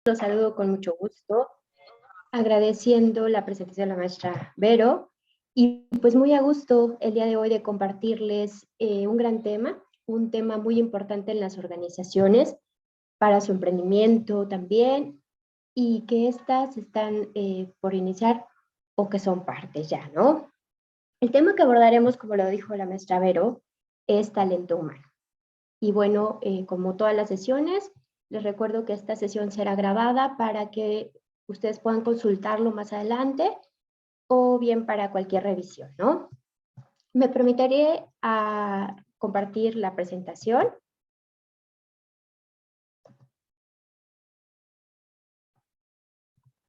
Los saludo con mucho gusto, agradeciendo la presentación de la maestra Vero y pues muy a gusto el día de hoy de compartirles un tema muy importante en las organizaciones para su emprendimiento también y que estas están por iniciar o que son partes ya, ¿no? El tema que abordaremos, como lo dijo la maestra Vero, es talento humano. Y bueno, como todas las sesiones, les recuerdo que esta sesión será grabada para que ustedes puedan consultarlo más adelante o bien para cualquier revisión, ¿no? Me permitiré compartir la presentación.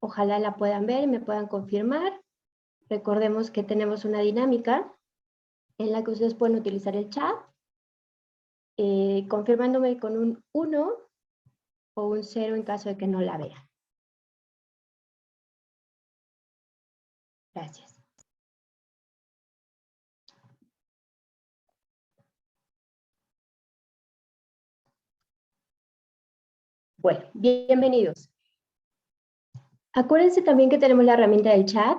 Ojalá la puedan ver y me puedan confirmar. Recordemos que tenemos una dinámica en la que ustedes pueden utilizar el chat, confirmándome con un 1 o un 0 en caso de que no la vean. Gracias. Bueno, bienvenidos. Acuérdense también que tenemos la herramienta del chat,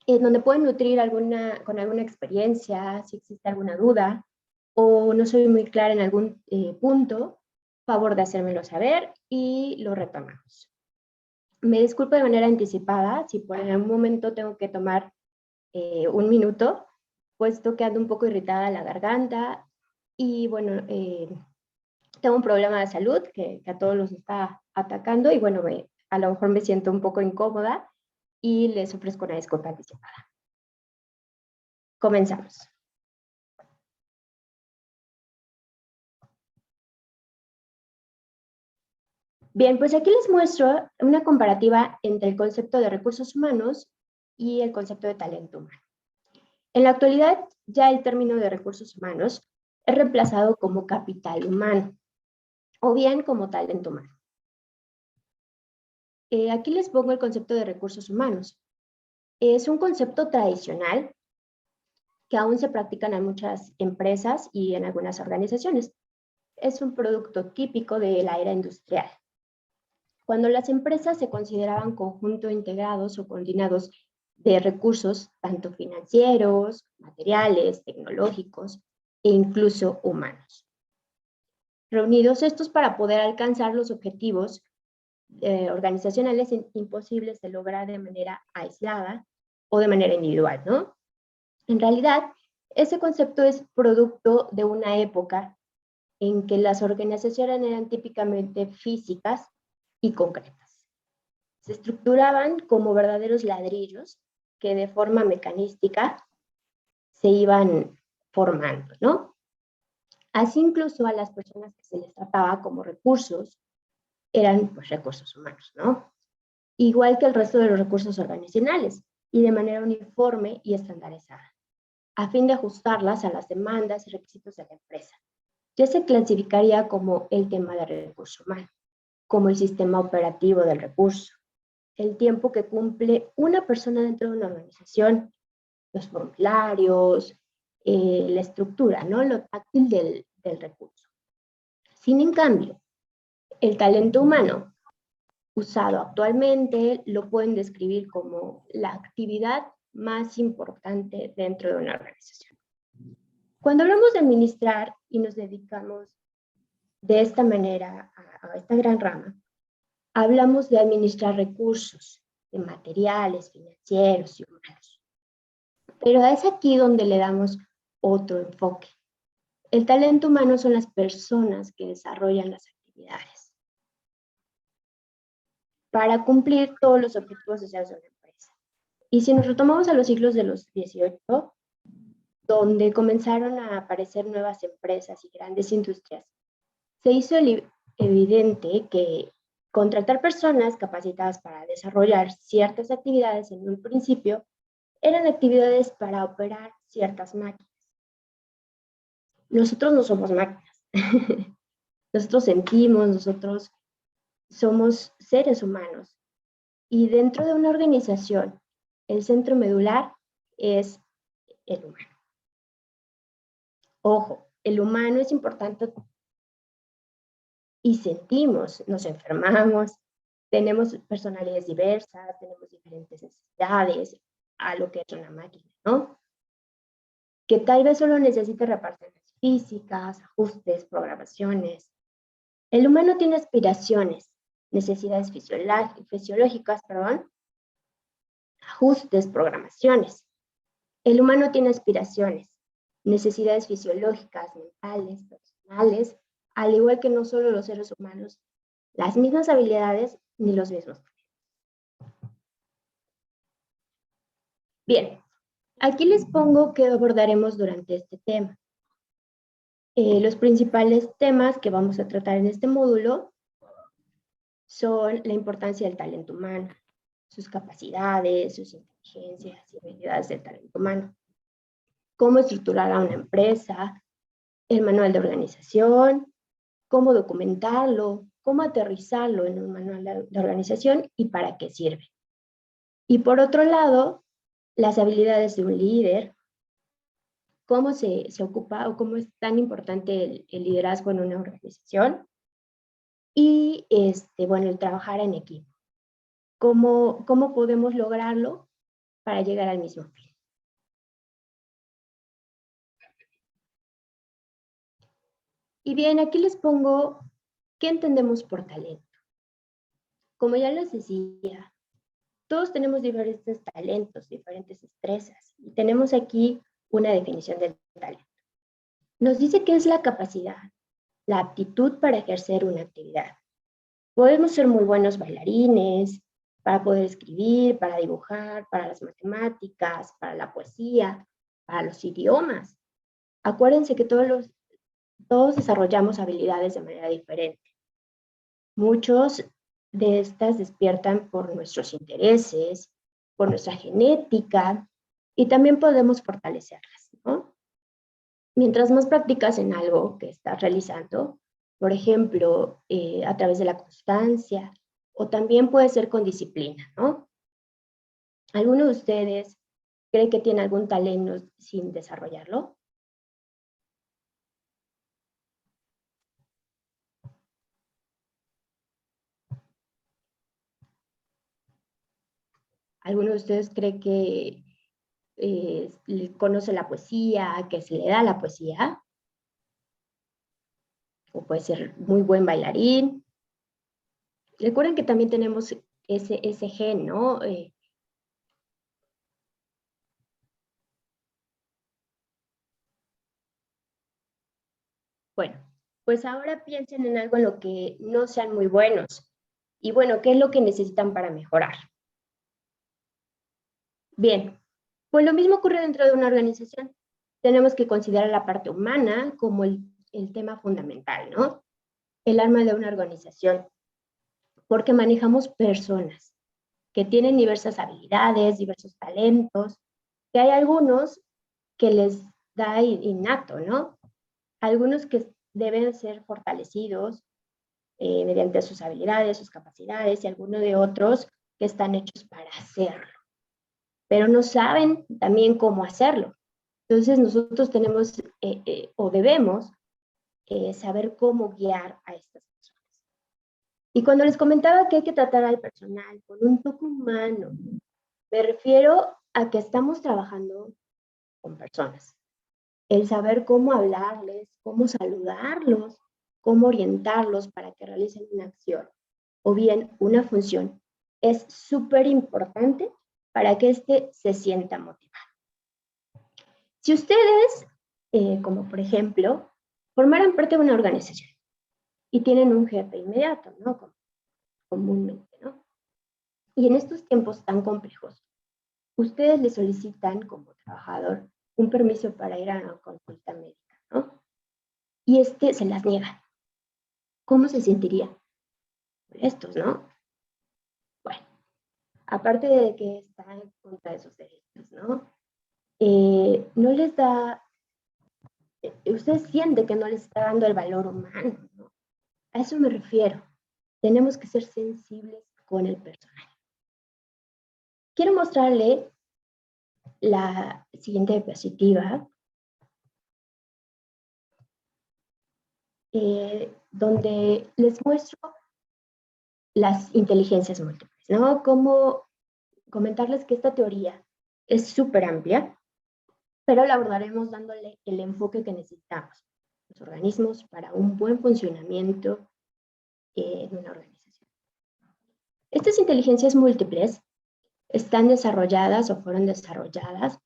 en donde pueden nutrir con alguna experiencia, si existe alguna duda, o no soy muy clara en algún punto, favor de hacérmelo saber y lo retomamos. Me disculpo de manera anticipada si por algún momento tengo que tomar un minuto, puesto que ando un poco irritada la garganta y bueno, tengo un problema de salud que a todos los está atacando y bueno, a lo mejor me siento un poco incómoda y les ofrezco una disculpa anticipada. Comenzamos. Bien, pues aquí les muestro una comparativa entre el concepto de recursos humanos y el concepto de talento humano. En la actualidad, ya el término de recursos humanos es reemplazado como capital humano o bien como talento humano. Aquí les pongo el concepto de recursos humanos. Es un concepto tradicional que aún se practican en muchas empresas y en algunas organizaciones. Es un producto típico de la era industrial. Cuando las empresas se consideraban conjuntos integrados o coordinados de recursos, tanto financieros, materiales, tecnológicos e incluso humanos. Reunidos estos para poder alcanzar los objetivos organizacionales imposibles de lograr de manera aislada o de manera individual, ¿no? En realidad, ese concepto es producto de una época en que las organizaciones eran típicamente físicas y concretas. Se estructuraban como verdaderos ladrillos que de forma mecanística se iban formando, ¿no? Así incluso a las personas que se les trataba como recursos eran pues recursos humanos, ¿no? Igual que el resto de los recursos organizacionales y de manera uniforme y estandarizada, a fin de ajustarlas a las demandas y requisitos de la empresa. Ya se clasificaría como el tema de recurso humano, como el sistema operativo del recurso, el tiempo que cumple una persona dentro de una organización, los formularios, la estructura, ¿no? Lo táctil del recurso. Sin en cambio, el talento humano usado actualmente lo pueden describir como la actividad más importante dentro de una organización. Cuando hablamos de administrar y nos dedicamos de esta manera a esta gran rama, hablamos de administrar recursos, de materiales, financieros y humanos. Pero es aquí donde le damos otro enfoque. El talento humano son las personas que desarrollan las actividades para cumplir todos los objetivos deseados de una empresa. Y si nos retomamos a los siglos de los 18, donde comenzaron a aparecer nuevas empresas y grandes industrias, se hizo evidente que contratar personas capacitadas para desarrollar ciertas actividades en un principio eran actividades para operar ciertas máquinas. Nosotros no somos máquinas. Nosotros sentimos, nosotros somos seres humanos. Y dentro de una organización, el centro medular es el humano. Ojo, el humano es importante y sentimos, nos enfermamos, tenemos personalidades diversas, tenemos diferentes necesidades a lo que es una máquina, ¿no? Que tal vez solo necesite reparaciones físicas, ajustes, programaciones. El humano tiene aspiraciones, necesidades fisiológicas, perdón, ajustes, programaciones. El humano tiene aspiraciones, necesidades fisiológicas, mentales, personales, al igual que no solo los seres humanos, las mismas habilidades ni los mismos. Bien, aquí les pongo qué abordaremos durante este tema. Los principales temas que vamos a tratar en este módulo son la importancia del talento humano, sus capacidades, sus inteligencias y habilidades del talento humano, cómo estructurar a una empresa, el manual de organización, cómo documentarlo, cómo aterrizarlo en un manual de organización y para qué sirve. Y por otro lado, las habilidades de un líder, cómo se ocupa o cómo es tan importante el liderazgo en una organización y, bueno, el trabajar en equipo. ¿Cómo podemos lograrlo para llegar al mismo fin? Y bien, aquí les pongo qué entendemos por talento. Como ya les decía, todos tenemos diferentes talentos, diferentes destrezas, y tenemos aquí una definición del talento. Nos dice que es la capacidad, la aptitud para ejercer una actividad. Podemos ser muy buenos bailarines, para poder escribir, para dibujar, para las matemáticas, para la poesía, para los idiomas. Acuérdense que todos desarrollamos habilidades de manera diferente. Muchos de estas despiertan por nuestros intereses, por nuestra genética, y también podemos fortalecerlas, ¿no? Mientras más practicas en algo que estás realizando, por ejemplo, a través de la constancia, o también puede ser con disciplina, ¿no? ¿Alguno de ustedes cree que tiene algún talento sin desarrollarlo? ¿Alguno de ustedes cree que conoce la poesía, que se le da la poesía? O puede ser muy buen bailarín. Recuerden que también tenemos ese gen, ¿no? Bueno, pues ahora piensen en algo en lo que no sean muy buenos. Y bueno, ¿qué es lo que necesitan para mejorar? Bien, pues lo mismo ocurre dentro de una organización. Tenemos que considerar la parte humana como el tema fundamental, ¿no? El alma de una organización, porque manejamos personas que tienen diversas habilidades, diversos talentos, que hay algunos que les da innato, ¿no? Algunos que deben ser fortalecidos mediante sus habilidades, sus capacidades, y algunos de otros que están hechos para hacerlo, pero no saben también cómo hacerlo. Entonces nosotros tenemos o debemos saber cómo guiar a estas personas. Y cuando les comentaba que hay que tratar al personal con un toque humano, me refiero a que estamos trabajando con personas. El saber cómo hablarles, cómo saludarlos, cómo orientarlos para que realicen una acción o bien una función, es súper importante para que éste se sienta motivado. Si ustedes, como por ejemplo, formaran parte de una organización y tienen un jefe inmediato, ¿no? Comúnmente, ¿no? Y en estos tiempos tan complejos, ustedes le solicitan como trabajador un permiso para ir a una consulta médica, ¿no? Y se las niega. ¿Cómo se sentirían? Molestos, ¿no? Bueno, aparte de que está en contra de sus derechos, ¿no? No les da, usted siente que no les está dando el valor humano, ¿no? A eso me refiero. Tenemos que ser sensibles con el personal. Quiero mostrarle la siguiente diapositiva, donde les muestro las inteligencias múltiples, ¿no? Como comentarles que esta teoría es súper amplia, pero la abordaremos dándole el enfoque que necesitamos, los organismos para un buen funcionamiento en una organización. Estas inteligencias múltiples están desarrolladas o fueron desarrolladas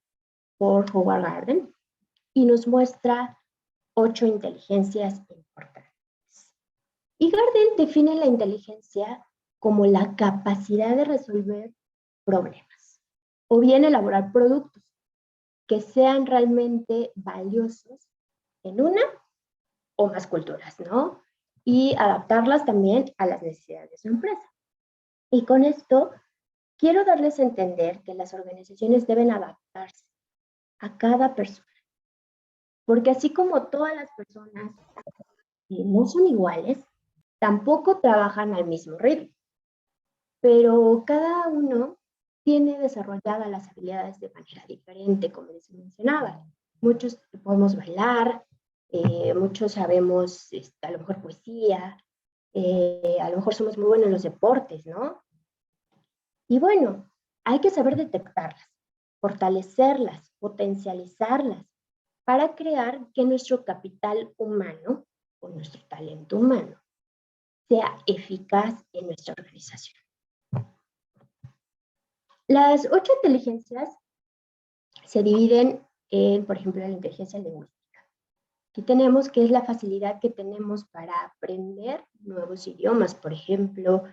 por Howard Gardner y nos muestra 8 inteligencias importantes. Y Gardner define la inteligencia como la capacidad de resolver problemas o bien elaborar productos que sean realmente valiosos en una o más culturas, ¿no? Y adaptarlas también a las necesidades de su empresa. Y con esto quiero darles a entender que las organizaciones deben adaptarse a cada persona, porque así como todas las personas no son iguales, tampoco trabajan al mismo ritmo, pero cada uno tiene desarrolladas las habilidades de manera diferente, como les mencionaba. Muchos podemos bailar, muchos sabemos a lo mejor poesía, a lo mejor somos muy buenos en los deportes, ¿no? Y bueno, hay que saber detectarlas, fortalecerlas, potencializarlas, para crear que nuestro capital humano o nuestro talento humano sea eficaz en nuestra organización. Las 8 inteligencias se dividen en, por ejemplo, la inteligencia lingüística. Aquí tenemos que es la facilidad que tenemos para aprender nuevos idiomas, por ejemplo,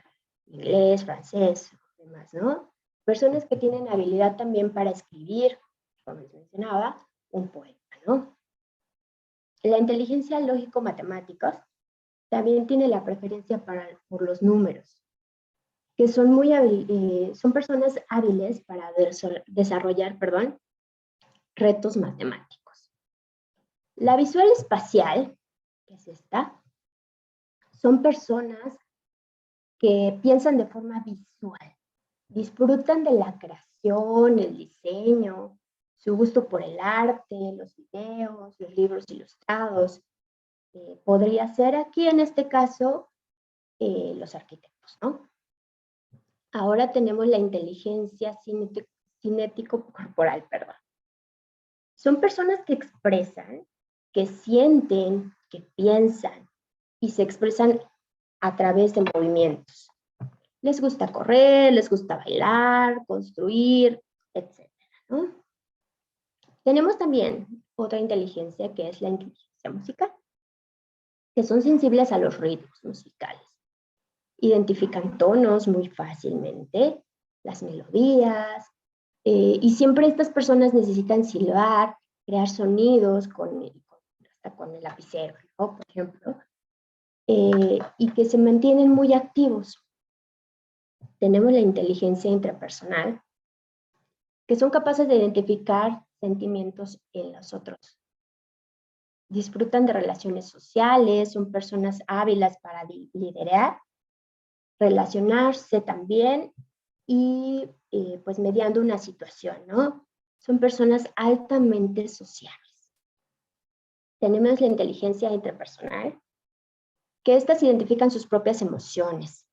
inglés, francés, demás, ¿no? Personas que tienen habilidad también para escribir, como les mencionaba, un poeta, ¿no? La inteligencia lógico-matemática también tiene la preferencia por los números, que son son personas hábiles para desarrollar, retos matemáticos. La visual espacial, que es esta, son personas que piensan de forma visual, disfrutan de la creación, el diseño, su gusto por el arte, los videos, los libros ilustrados. Podría ser aquí, en este caso, los arquitectos, ¿no? Ahora tenemos la inteligencia cinético-corporal, perdón. Son personas que expresan, que sienten, que piensan y se expresan a través de movimientos. Les gusta correr, les gusta bailar, construir, etc., ¿no? Tenemos también otra inteligencia que es la inteligencia musical, que son sensibles a los ritmos musicales. Identifican tonos muy fácilmente, las melodías, y siempre estas personas necesitan silbar, crear sonidos hasta con el lapicero, ¿no? Por ejemplo, y que se mantienen muy activos. Tenemos la inteligencia intrapersonal, que son capaces de identificar sentimientos en los otros. Disfrutan de relaciones sociales, son personas hábiles para liderar, relacionarse también y pues mediando una situación, ¿no? Son personas altamente sociales. Tenemos la inteligencia intrapersonal, que estas identifican sus propias emociones,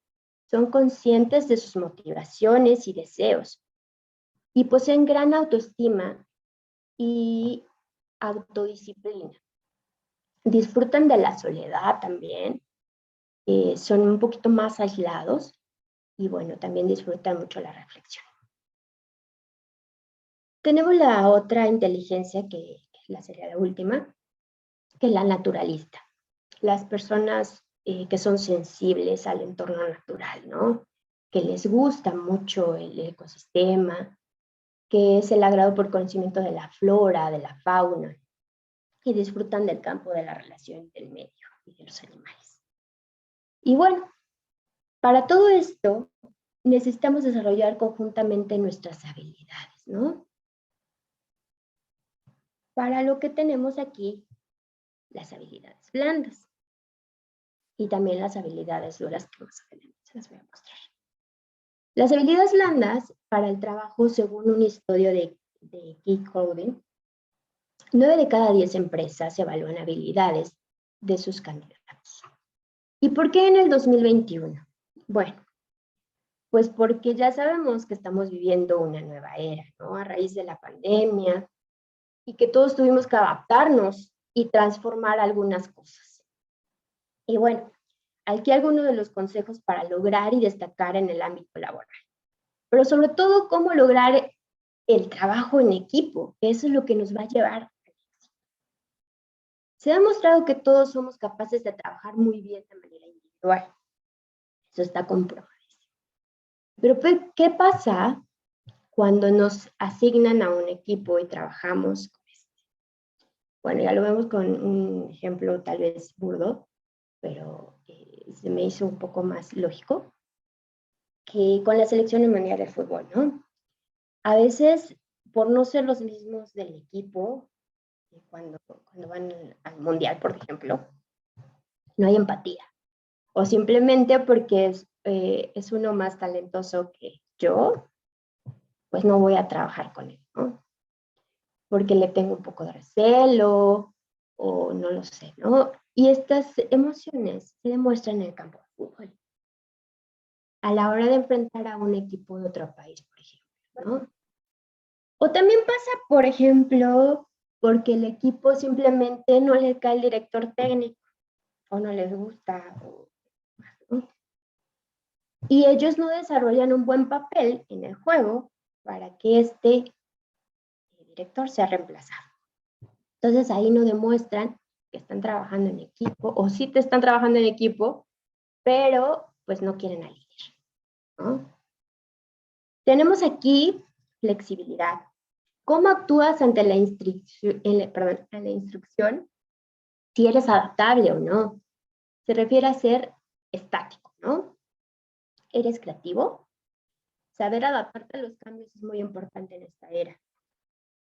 son conscientes de sus motivaciones y deseos y poseen gran autoestima y autodisciplina. Disfrutan de la soledad también, son un poquito más aislados y bueno, también disfrutan mucho la reflexión. Tenemos la otra inteligencia que sería la última, que es la naturalista. Las personas que son sensibles al entorno natural, ¿no? Que les gusta mucho el ecosistema, que es el agrado por conocimiento de la flora, de la fauna, y disfrutan del campo de la relación del medio y de los animales. Y bueno, para todo esto necesitamos desarrollar conjuntamente nuestras habilidades, ¿no? Para lo que tenemos aquí las habilidades blandas y también las habilidades duras que más adelante se las voy a mostrar. Las habilidades blandas para el trabajo, según un estudio de Geek Coding, 9 de cada 10 empresas evalúan habilidades de sus candidatos. ¿Y por qué en el 2021? Bueno, Pues porque ya sabemos que estamos viviendo una nueva era, ¿no? A raíz de la pandemia y que todos tuvimos que adaptarnos y transformar algunas cosas. Y bueno, aquí algunos de los consejos para lograr y destacar en el ámbito laboral. Pero sobre todo, cómo lograr el trabajo en equipo, que eso es lo que nos va a llevar. Se ha demostrado que todos somos capaces de trabajar muy bien de manera individual. Eso está comprobado. Pero ¿qué pasa cuando nos asignan a un equipo y trabajamos con este? Bueno, ya lo vemos con un ejemplo tal vez burdo, pero se me hizo un poco más lógico, que con la selección mundial de fútbol, ¿no? A veces, por no ser los mismos del equipo, cuando van al mundial, por ejemplo, no hay empatía. O simplemente porque es uno más talentoso que yo, pues no voy a trabajar con él, ¿no? Porque le tengo un poco de recelo o no lo sé, ¿no? Y estas emociones se demuestran en el campo de fútbol a la hora de enfrentar a un equipo de otro país, por ejemplo, ¿no? O también pasa, por ejemplo, porque el equipo simplemente no le cae el director técnico o no les gusta, ¿no? Y ellos no desarrollan un buen papel en el juego para que este director sea reemplazado. Entonces ahí no demuestran que están trabajando en equipo, o sí te están trabajando en equipo, pero pues no quieren al líder, ¿no? Tenemos aquí flexibilidad. ¿Cómo actúas ante la instrucción? Si eres adaptable o no. Se refiere a ser estático, ¿no? ¿Eres creativo? Saber adaptarte a los cambios es muy importante en esta era.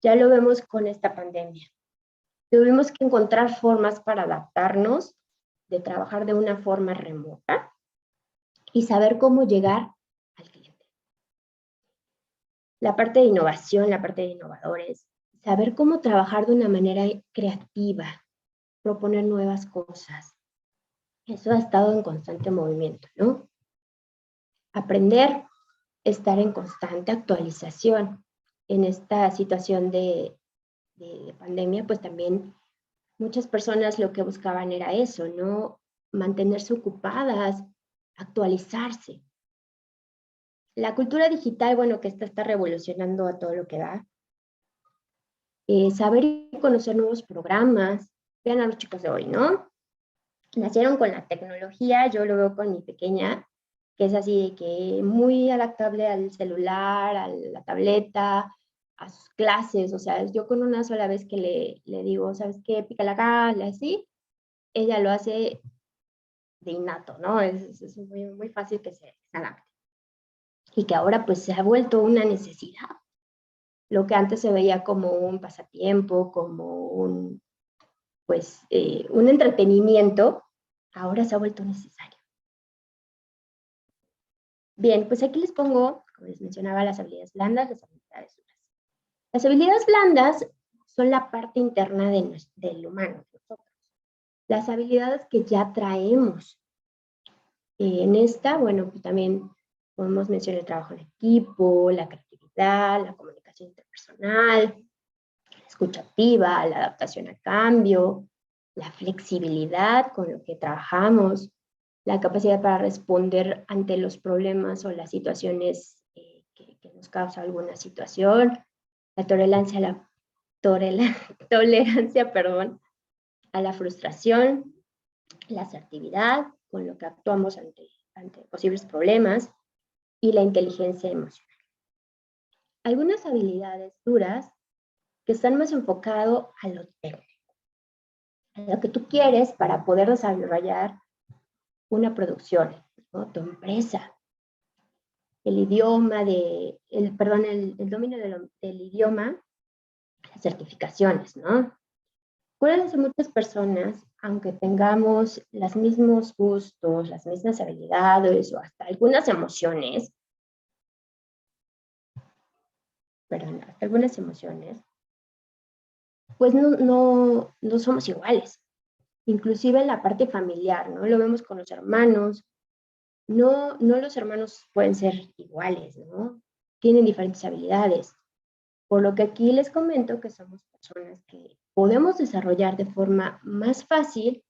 Ya lo vemos con esta pandemia. Tuvimos que encontrar formas para adaptarnos, de trabajar de una forma remota y saber cómo llegar al cliente. La parte de innovación, la parte de innovadores, saber cómo trabajar de una manera creativa, proponer nuevas cosas. Eso ha estado en constante movimiento, ¿no? Aprender, estar en constante actualización. En esta situación de pandemia, pues también muchas personas lo que buscaban era eso, ¿no? Mantenerse ocupadas, actualizarse. La cultura digital, bueno, que esta está revolucionando a todo lo que da. Saber y conocer nuevos programas. Vean a los chicos de hoy, ¿no? Nacieron con la tecnología, yo lo veo con mi pequeña, que es así de que muy adaptable al celular, a la tableta, a sus clases. O sea, yo con una sola vez que le digo, ¿sabes qué? Pícala acá, así, ella lo hace de innato, ¿no? Es muy, muy fácil que se adapte. Y que ahora pues se ha vuelto una necesidad. Lo que antes se veía como un pasatiempo, como un entretenimiento, ahora se ha vuelto necesario. Bien, pues aquí les pongo, como les mencionaba, las habilidades blandas, las habilidades duras. Las habilidades blandas son la parte interna del humano, de nosotros. Las habilidades que ya traemos. En esta, bueno, pues también podemos mencionar el trabajo en equipo, la creatividad, la comunicación interpersonal, la escucha activa, la adaptación al cambio, la flexibilidad con lo que trabajamos, la capacidad para responder ante los problemas o las situaciones que nos causa alguna situación, la tolerancia tolerancia, perdón, a la frustración, la asertividad con lo que actuamos ante posibles problemas y la inteligencia emocional. Algunas habilidades duras que están más enfocado a lo técnico, a lo que tú quieres para poder desarrollar una producción, ¿no? Tu empresa, el idioma, el dominio del idioma, las certificaciones, ¿no? Acuérdense, muchas personas, aunque tengamos los mismos gustos, las mismas habilidades o hasta algunas emociones, pues no somos iguales. Inclusive en la parte familiar, ¿no? Lo vemos con los hermanos, no los hermanos pueden ser iguales, ¿no? Tienen diferentes habilidades. Por lo que aquí les comento que somos personas que podemos desarrollar de forma más fácil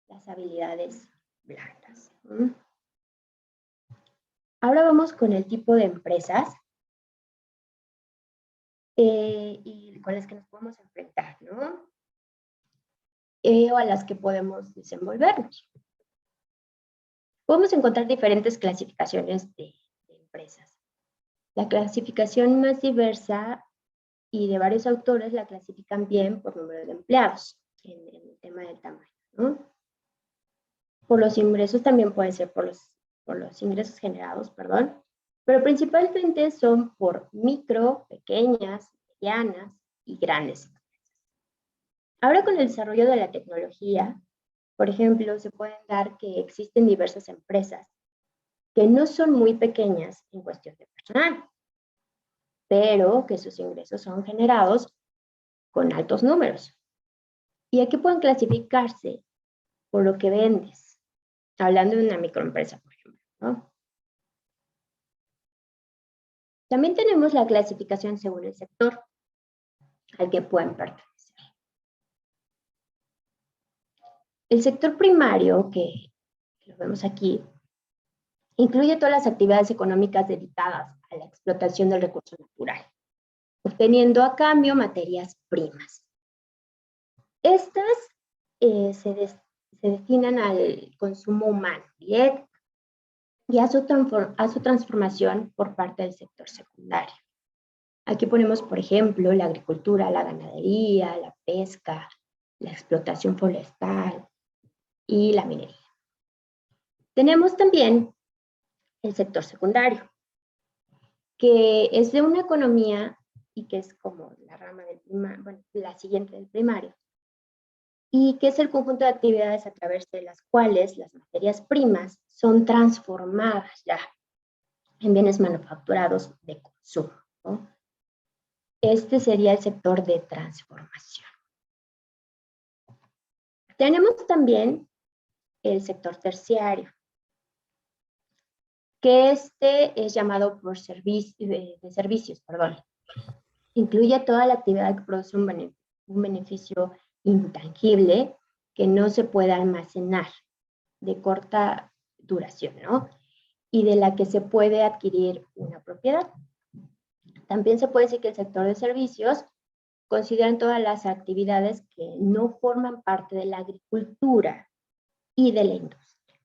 las habilidades blandas. Ahora vamos con el tipo de empresas y con las que nos podemos enfrentar, ¿no? O a las que podemos desenvolvernos. Podemos encontrar diferentes clasificaciones de empresas. La clasificación más diversa y de varios autores la clasifican bien por número de empleados en el tema del tamaño, ¿no? Por los ingresos también puede ser por los ingresos generados, perdón, pero principalmente son por micro, pequeñas, medianas y grandes empresas. Ahora con el desarrollo de la tecnología, por ejemplo, se pueden dar que existen diversas empresas que no son muy pequeñas en cuestión de personal, pero que sus ingresos son generados con altos números. Y aquí pueden clasificarse por lo que vendes, hablando de una microempresa, por ejemplo, ¿no? También tenemos la clasificación según el sector al que pueden pertenecer. El sector primario, que lo vemos aquí, incluye todas las actividades económicas dedicadas a la explotación del recurso natural, obteniendo a cambio materias primas. Estas se destinan al consumo humano directo y a su transformación por parte del sector secundario. Aquí ponemos, por ejemplo, la agricultura, la ganadería, la pesca, la explotación forestal y la minería. Tenemos también el sector secundario, que es de una economía y que es como la rama del primario, bueno, la siguiente del primario, y que es el conjunto de actividades a través de las cuales las materias primas son transformadas ya en bienes manufacturados de consumo, ¿no? Este sería el sector de transformación. Tenemos también el sector terciario, que este es llamado por servicios, perdón. Incluye toda la actividad que produce un beneficio intangible que no se puede almacenar, de corta duración, ¿no? Y de la que se puede adquirir una propiedad. También se puede decir que el sector de servicios consideran todas las actividades que no forman parte de la agricultura y de la industria.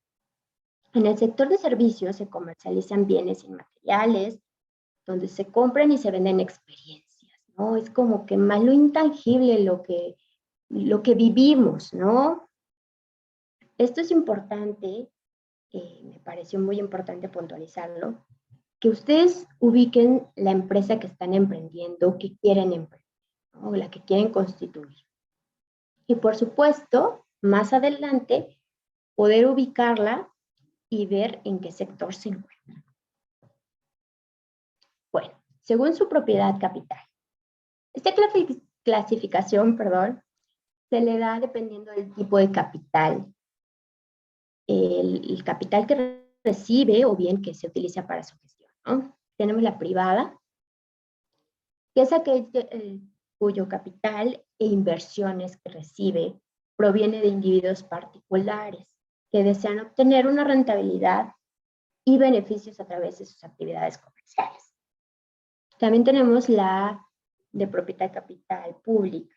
En el sector de servicios se comercializan bienes inmateriales, donde se compran y se venden experiencias, ¿no? Es como que más lo intangible, lo que vivimos, ¿no? Esto es importante, me pareció muy importante puntualizarlo, que ustedes ubiquen la empresa que están emprendiendo, que quieren emprender, ¿no? La que quieren constituir. Y por supuesto, más adelante, poder ubicarla y ver en qué sector se encuentra. Bueno, según su propiedad capital. Esta clasificación, perdón, se le da dependiendo del tipo de capital. El capital que recibe o bien que se utiliza para su gestión, ¿no? Tenemos la privada, que es aquel cuyo capital e inversiones que recibe proviene de individuos particulares que desean obtener una rentabilidad y beneficios a través de sus actividades comerciales. También tenemos la de propiedad capital pública.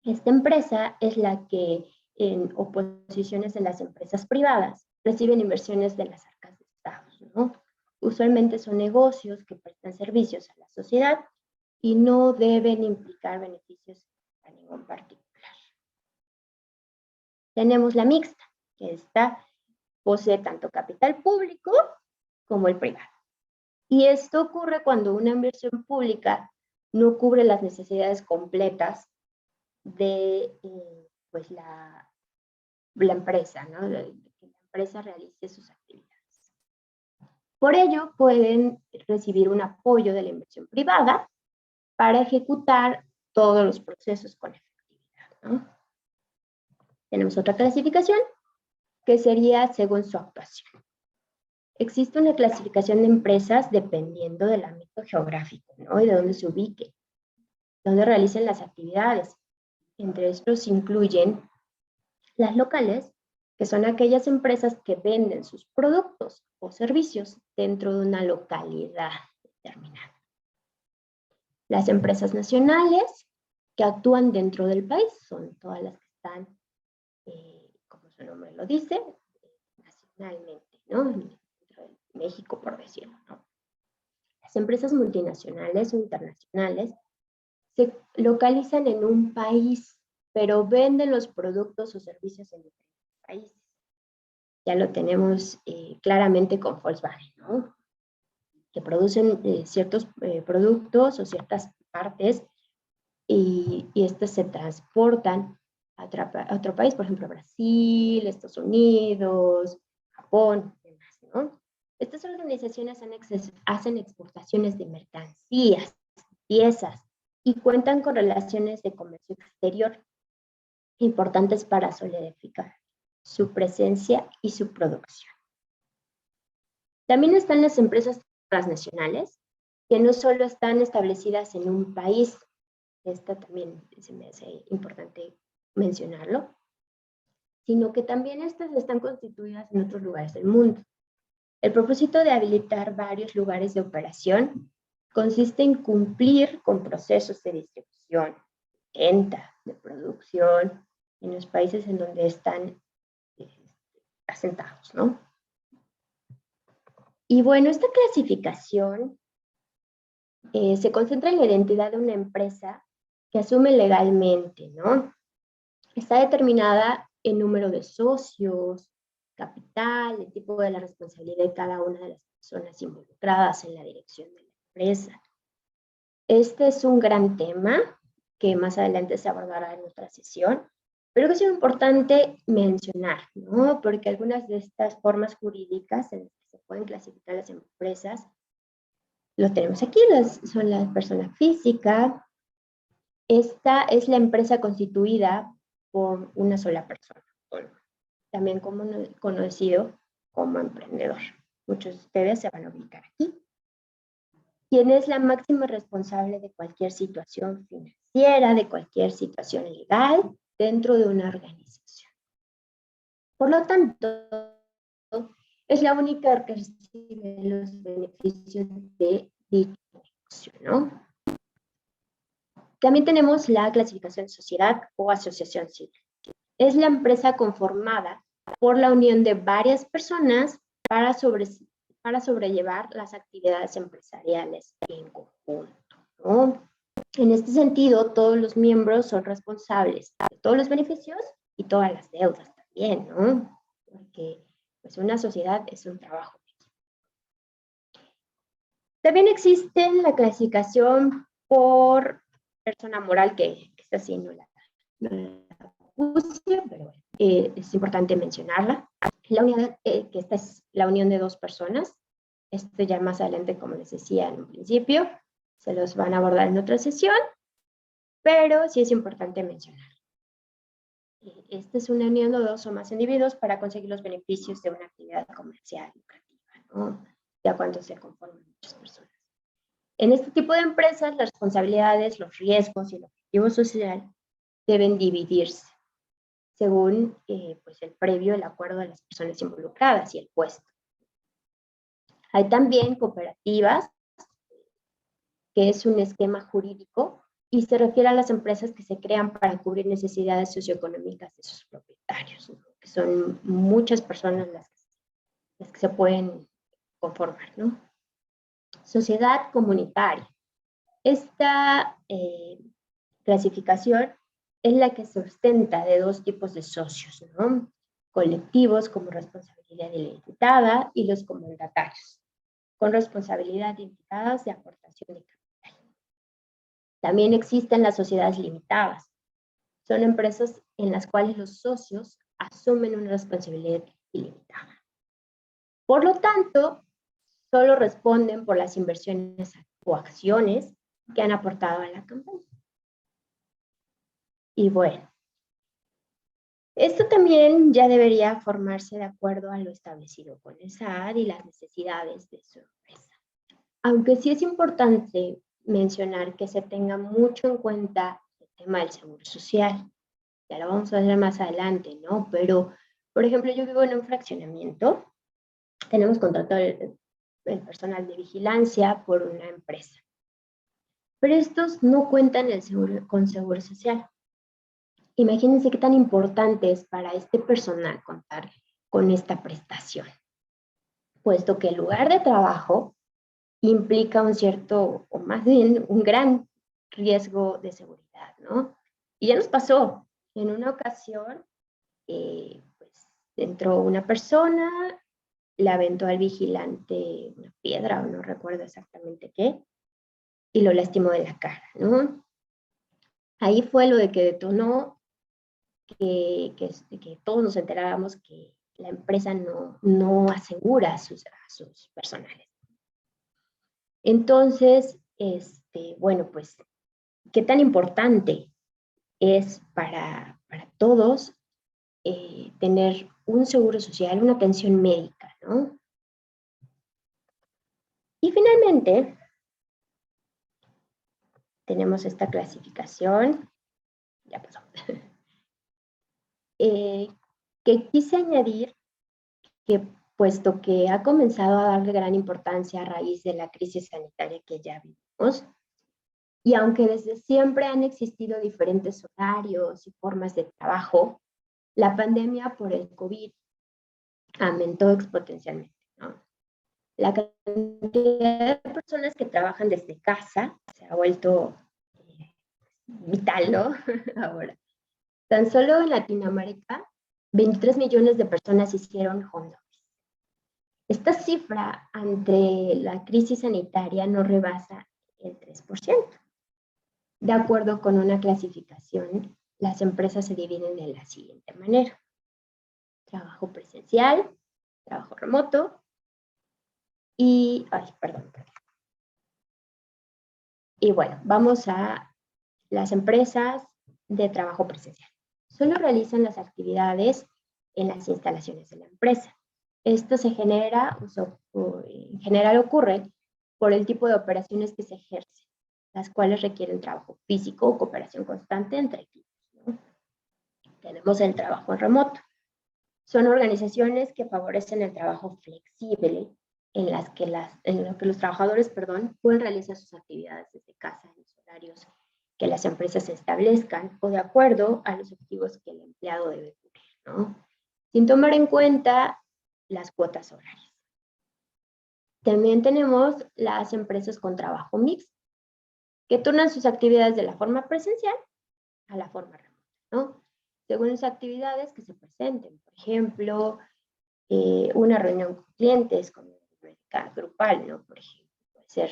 Esta empresa es la que, en oposiciones de las empresas privadas, reciben inversiones de las arcas de Estado, ¿no? Usualmente son negocios que prestan servicios a la sociedad y no deben implicar beneficios a ningún particular. Tenemos la mixta, que esta posee tanto capital público como el privado. Y esto ocurre cuando una inversión pública no cubre las necesidades completas de pues la empresa, ¿no? De que la empresa realice sus actividades. Por ello, pueden recibir un apoyo de la inversión privada para ejecutar todos los procesos con efectividad, ¿no? Tenemos otra clasificación que sería según su actuación. existe una clasificación de empresas dependiendo del ámbito geográfico, ¿no? Y de dónde se ubique, dónde realicen las actividades. Entre estos incluyen las locales, que son aquellas empresas que venden sus productos o servicios dentro de una localidad determinada. Las empresas nacionales, que actúan dentro del país, son todas las que están, como su nombre lo dice, nacionalmente, ¿no? Dentro de México, por decirlo, ¿no? Las empresas multinacionales o internacionales se localizan en un país, pero venden los productos o servicios en diferentes países. Ya lo tenemos claramente con Volkswagen, ¿no? Que producen ciertos productos o ciertas partes y estos se transportan a otro país, por ejemplo, Brasil, Estados Unidos, Japón, demás, ¿no? Estas organizaciones hacen exportaciones de mercancías, piezas, y cuentan con relaciones de comercio exterior importantes para solidificar su presencia y su producción. También están las empresas transnacionales, que no solo están establecidas en un país, esta también se me hace importante mencionarlo, sino que también estas están constituidas en otros lugares del mundo. El propósito de habilitar varios lugares de operación consiste en cumplir con procesos de distribución, venta, de producción, en los países en donde están asentados, ¿no? Y bueno, esta clasificación se concentra en la identidad de una empresa que asume legalmente, ¿no? Está determinada en número de socios, capital, el tipo de la responsabilidad de cada una de las personas involucradas en la dirección de la empresa. Este es un gran tema que más adelante se abordará en otra sesión, pero que es importante mencionar, ¿no? Porque algunas de estas formas jurídicas en las que se pueden clasificar las empresas, lo tenemos aquí, son la persona física. Esta es la empresa constituida por una sola persona, también conocido como emprendedor. Muchos de ustedes se van a ubicar aquí. Quien es la máxima responsable de cualquier situación financiera, de cualquier situación legal dentro de una organización. Por lo tanto, es la única que recibe los beneficios de dicho negocio, ¿no? También tenemos la clasificación de sociedad o asociación civil. Es la empresa conformada por la unión de varias personas para sobrellevar las actividades empresariales en conjunto, ¿no? En este sentido, todos los miembros son responsables de todos los beneficios y todas las deudas también, ¿no? Porque pues, una sociedad es un trabajo. También existe la clasificación por persona moral, que esta sí no la puse, pero bueno, es importante mencionarla. La unidad, que esta es la unión de dos personas. Esto ya más adelante, como les decía en un principio, se los van a abordar en otra sesión, pero sí es importante mencionar. Esta es una unión de dos o más individuos para conseguir los beneficios de una actividad comercial lucrativa, ¿no? Ya cuando se conforman muchas personas. En este tipo de empresas, las responsabilidades, los riesgos y el objetivo social deben dividirse según pues el previo, el acuerdo de las personas involucradas y el puesto. Hay también cooperativas, que es un esquema jurídico y se refiere a las empresas que se crean para cubrir necesidades socioeconómicas de sus propietarios, ¿no? Que son muchas personas las que se pueden conformar, ¿no? Sociedad comunitaria. Esta clasificación es la que sustenta de dos tipos de socios, ¿no? Colectivos como responsabilidad limitada y los comandatarios, con responsabilidad limitadas de aportación de capital. También existen las sociedades limitadas. Son empresas en las cuales los socios asumen una responsabilidad ilimitada. Por lo tanto, solo responden por las inversiones o acciones que han aportado a la campaña. Y bueno, Esto también ya debería formarse de acuerdo a lo establecido con el SAT y las necesidades de su empresa. Aunque sí es importante mencionar que se tenga mucho en cuenta el tema del seguro social. Ya lo vamos a ver más adelante, ¿no? Pero, por ejemplo, yo vivo en un fraccionamiento, tenemos contratado el personal de vigilancia por una empresa, pero estos no cuentan con seguro social. Imagínense qué tan importante es para este personal contar con esta prestación, puesto que el lugar de trabajo implica un cierto, o más bien un gran riesgo de seguridad, ¿no? Y ya nos pasó. En una ocasión, pues, entró una persona, le aventó al vigilante una piedra, o no recuerdo exactamente qué, y lo lastimó de la cara, ¿no? Ahí fue lo de que detonó que todos nos enterábamos que la empresa no asegura a sus personales. Entonces, bueno, pues, ¿qué tan importante es para todos tener un seguro social, una atención médica, ¿no? Y finalmente, tenemos esta clasificación, ya pasó, que quise añadir que, puesto que ha comenzado a darle gran importancia a raíz de la crisis sanitaria que ya vivimos, y aunque desde siempre han existido diferentes horarios y formas de trabajo, la pandemia por el COVID aumentó exponencialmente, ¿no? La cantidad de personas que trabajan desde casa se ha vuelto vital, ¿no? Ahora, tan solo en Latinoamérica, 23 millones de personas hicieron home office. Esta cifra ante la crisis sanitaria no rebasa el 3%. De acuerdo con una clasificación, las empresas se dividen de la siguiente manera: trabajo presencial, trabajo remoto y, perdón. Y bueno, vamos a las empresas de trabajo presencial. Solo realizan las actividades en las instalaciones de la empresa. Esto en general ocurre por el tipo de operaciones que se ejercen, las cuales requieren trabajo físico o cooperación constante entre equipos, ¿no? Tenemos el trabajo en remoto. Son organizaciones que favorecen el trabajo flexible en lo que los trabajadores, pueden realizar sus actividades desde casa en los horarios que las empresas establezcan o de acuerdo a los objetivos que el empleado debe cumplir, ¿no? Sin tomar en cuenta las cuotas horarias. También tenemos las empresas con trabajo mixto, que turnan sus actividades de la forma presencial a la forma remota, ¿no? Según las actividades que se presenten. Por ejemplo, una reunión con clientes, con una biblioteca grupal, ¿no? Por ejemplo, puede ser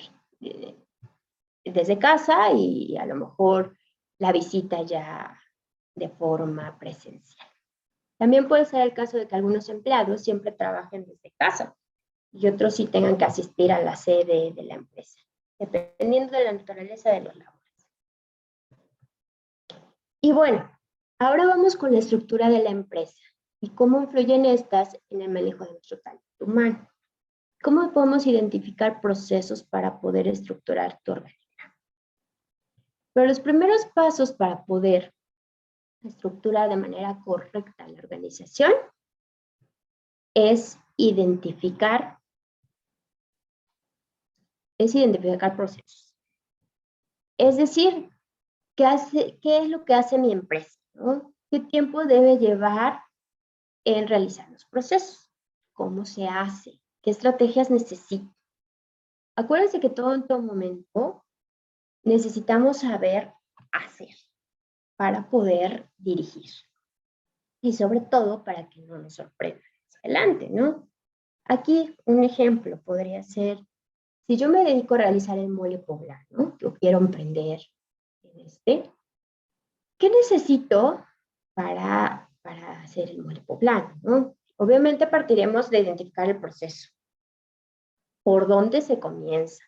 desde casa y a lo mejor la visita ya de forma presencial. También puede ser el caso de que algunos empleados siempre trabajen desde casa y otros sí tengan que asistir a la sede de la empresa, dependiendo de la naturaleza de los labores. Y bueno, ahora vamos con la estructura de la empresa y cómo influyen estas en el manejo de nuestro talento humano. ¿Cómo podemos identificar procesos para poder estructurar tu organización? Pero los primeros pasos para poder estructurar de manera correcta la organización es identificar procesos. Es decir, ¿qué es lo que hace mi empresa, ¿no? ¿Qué tiempo debe llevar en realizar los procesos? ¿Cómo se hace? ¿Qué estrategias necesito? Acuérdense que en todo momento necesitamos saber hacer para poder dirigir. Y sobre todo para que no nos sorprenda más adelante, ¿no? Aquí un ejemplo podría ser, si yo me dedico a realizar el mole poblano, ¿no? Yo quiero emprender en ¿qué necesito para hacer el mole poblano, ¿no? Obviamente partiremos de identificar el proceso. ¿Por dónde se comienza?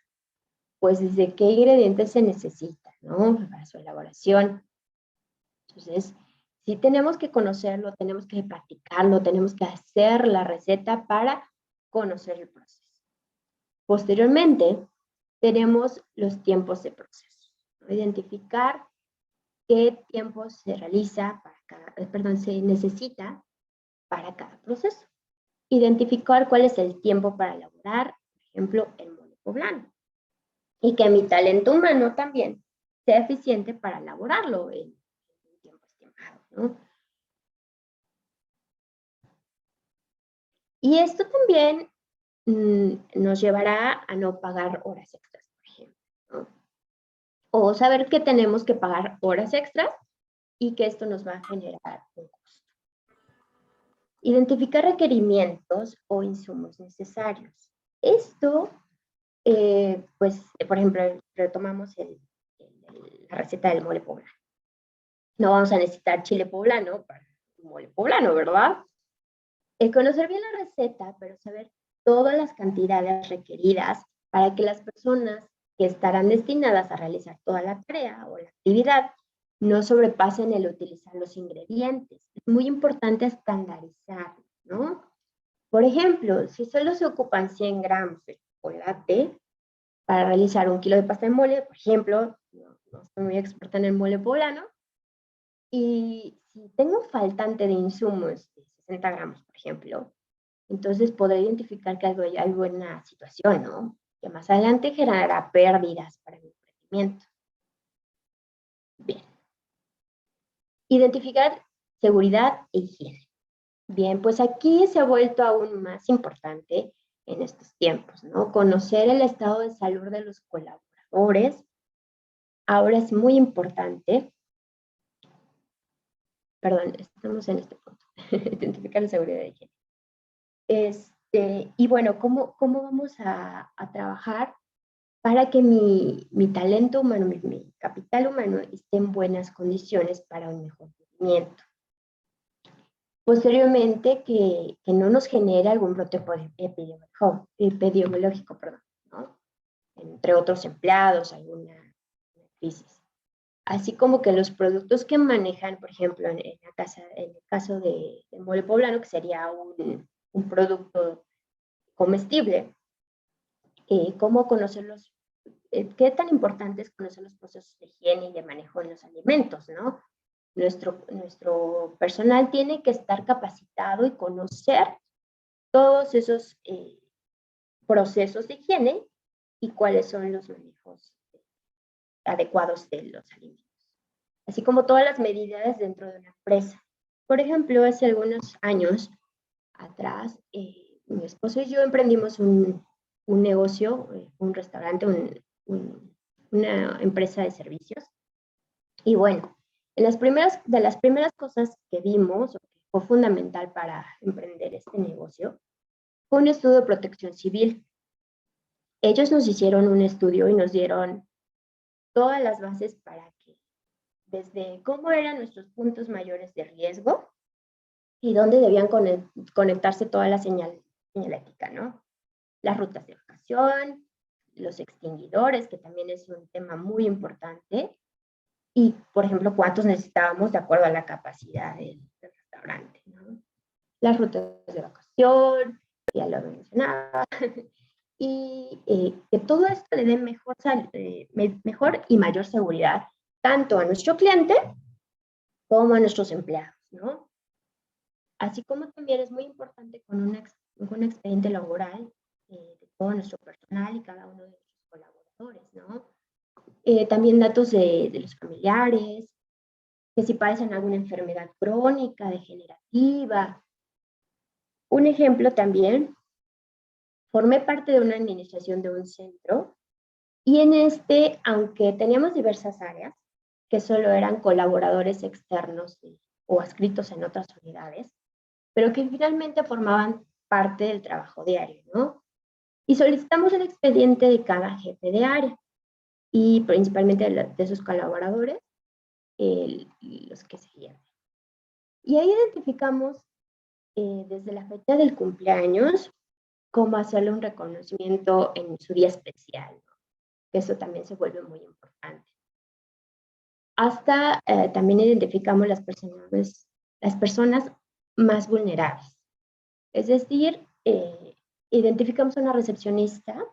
Pues desde qué ingredientes se necesita, ¿no? Para su elaboración. Entonces, sí tenemos que conocerlo, tenemos que practicarlo, tenemos que hacer la receta para conocer el proceso. Posteriormente, tenemos los tiempos de proceso. Identificar qué tiempo se realiza para cada, se necesita para cada proceso. Identificar cuál es el tiempo para elaborar, por ejemplo, el mole poblano. Y que mi talento humano también sea eficiente para elaborarlo en un tiempo estimado, ¿no? Y esto también nos llevará a no pagar horas extras, por ejemplo, ¿no? O saber que tenemos que pagar horas extras y que esto nos va a generar un costo. Identificar requerimientos o insumos necesarios. Esto, pues, por ejemplo, retomamos la receta del mole poblano. No vamos a necesitar chile poblano para un mole poblano, ¿verdad? Conocer bien la receta, pero saber todas las cantidades requeridas para que las personas que estarán destinadas a realizar toda la tarea o la actividad no sobrepasen el utilizar los ingredientes. Es muy importante estandarizar, ¿no? Por ejemplo, si solo se ocupan 100 gramos de chocolate para realizar 1 kilo de pasta de mole, por ejemplo, no soy muy experta en el mole poblano, y si tengo faltante de insumos de 60 gramos, por ejemplo, entonces podré identificar que hay buena situación, ¿no? Que más adelante generará pérdidas para mi emprendimiento. Bien. Identificar seguridad e higiene. Bien, pues aquí se ha vuelto aún más importante en estos tiempos, ¿no? Conocer el estado de salud de los colaboradores. Ahora es muy importante, perdón, estamos en este punto, identificar la seguridad e higiene. Y bueno, ¿cómo vamos a trabajar para que mi talento humano, mi capital humano esté en buenas condiciones para un mejor rendimiento? Posteriormente, que no nos genere algún brote epidemiológico, perdón, ¿no? Entre otros empleados, alguna crisis. Así como que los productos que manejan, por ejemplo, en el caso de mole poblano, que sería un producto comestible, cómo conocerlos, qué tan importante es conocer los procesos de higiene y de manejo de los alimentos, ¿no? Nuestro personal tiene que estar capacitado y conocer todos esos procesos de higiene y cuáles son los manejos adecuados de los alimentos, así como todas las medidas dentro de una empresa. Por ejemplo, hace algunos años atrás, mi esposo y yo emprendimos un negocio, un restaurante, una empresa de servicios. Y bueno, de las primeras cosas que vimos, o que fue fundamental para emprender este negocio, fue un estudio de protección civil. Ellos nos hicieron un estudio y nos dieron todas las bases para que, desde cómo eran nuestros puntos mayores de riesgo y dónde debían conectarse toda la señalética, ¿no? Las rutas de evacuación, los extinguidores, que también es un tema muy importante, y, por ejemplo, cuántos necesitábamos de acuerdo a la capacidad del restaurante, ¿no? Las rutas de evacuación, ya lo mencionaba, y que todo esto le dé mejor y mayor seguridad tanto a nuestro cliente como a nuestros empleados, ¿no? Así como también es muy importante con un expediente laboral de todo nuestro personal y cada uno de nuestros colaboradores, ¿no? También datos de los familiares, que si padecen alguna enfermedad crónica, degenerativa. Un ejemplo también, formé parte de una administración de un centro y en aunque teníamos diversas áreas, que solo eran colaboradores externos o adscritos en otras unidades, pero que finalmente formaban parte del trabajo diario, ¿no? Y solicitamos el expediente de cada jefe de área y principalmente de sus colaboradores, los que seguían. Y ahí identificamos desde la fecha del cumpleaños cómo hacerle un reconocimiento en su día especial, ¿no? Eso también se vuelve muy importante. hasta también identificamos las personas más vulnerables. Es decir, identificamos a una recepcionista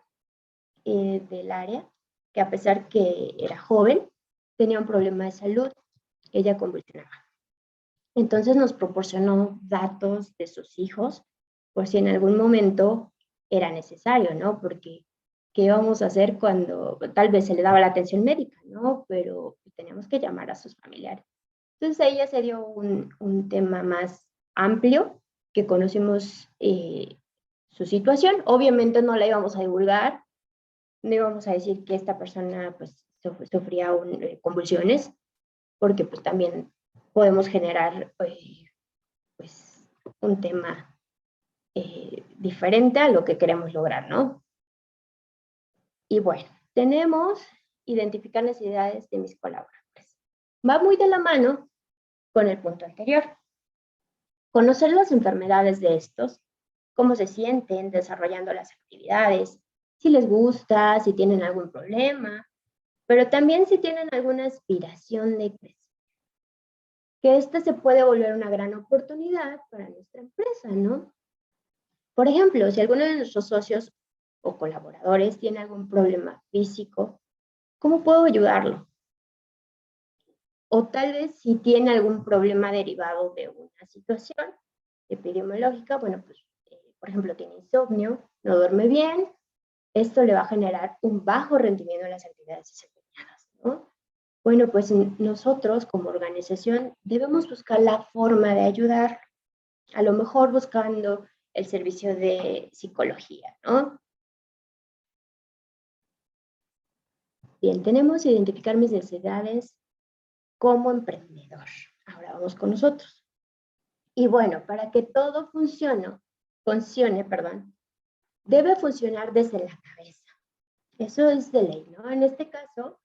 del área que, a pesar que era joven, tenía un problema de salud. Ella convulsionaba. Entonces nos proporcionó datos de sus hijos por si en algún momento era necesario, ¿no? Porque ¿qué íbamos a hacer cuando tal vez se le daba la atención médica, ¿no? Pero teníamos que llamar a sus familiares. Entonces ella se dio un tema más amplio, que conocimos su situación. Obviamente no la íbamos a divulgar, no íbamos a decir que esta persona pues sufría convulsiones, porque pues también podemos generar pues un tema diferente a lo que queremos lograr, ¿no? Y bueno, tenemos identificar necesidades de mis colaboradores. Va muy de la mano con el punto anterior. Conocer las enfermedades de estos, cómo se sienten desarrollando las actividades, si les gusta, si tienen algún problema, pero también si tienen alguna aspiración de crecer. Que esta se puede volver una gran oportunidad para nuestra empresa, ¿no? Por ejemplo, si alguno de nuestros socios o colaboradores tiene algún problema físico, ¿cómo puedo ayudarlo? O tal vez si tiene algún problema derivado de una situación epidemiológica, bueno, pues, por ejemplo, tiene insomnio, no duerme bien, esto le va a generar un bajo rendimiento en las actividades desempeñadas, ¿no? Bueno, pues nosotros como organización debemos buscar la forma de ayudar, a lo mejor buscando el servicio de psicología, ¿no? Bien, tenemos que identificar mis necesidades como emprendedor. Ahora vamos con nosotros. Y bueno, para que todo funcione, debe funcionar desde la cabeza. Eso es de ley, ¿no? En este caso,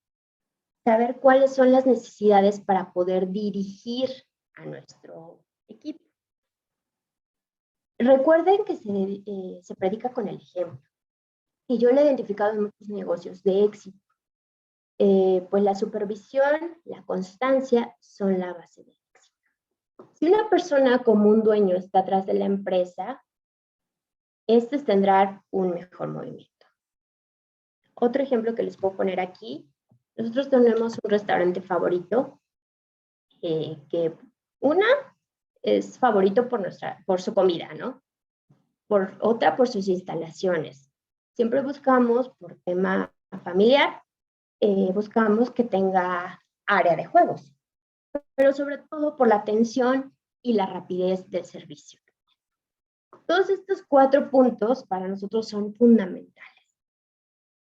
saber cuáles son las necesidades para poder dirigir a nuestro equipo. Recuerden que se predica con el ejemplo. Y yo lo he identificado en muchos negocios de éxito. Pues la supervisión, la constancia son la base del éxito. Si una persona como un dueño está atrás de la empresa, estos tendrán un mejor movimiento. Otro ejemplo que les puedo poner aquí, nosotros tenemos un restaurante favorito, que una es favorito por su comida, ¿no? Otra por sus instalaciones. Siempre buscamos, por tema familiar, buscamos que tenga área de juegos, pero sobre todo por la atención y la rapidez del servicio. Todos estos 4 puntos para nosotros son fundamentales,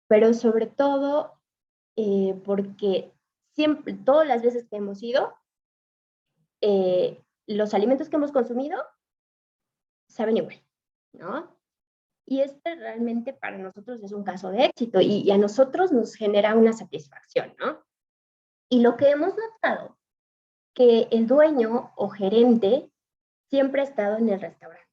pero sobre todo porque siempre, todas las veces que hemos ido, los alimentos que hemos consumido saben igual, ¿no? Y este realmente para nosotros es un caso de éxito y a nosotros nos genera una satisfacción, ¿no? Y lo que hemos notado, que el dueño o gerente siempre ha estado en el restaurante,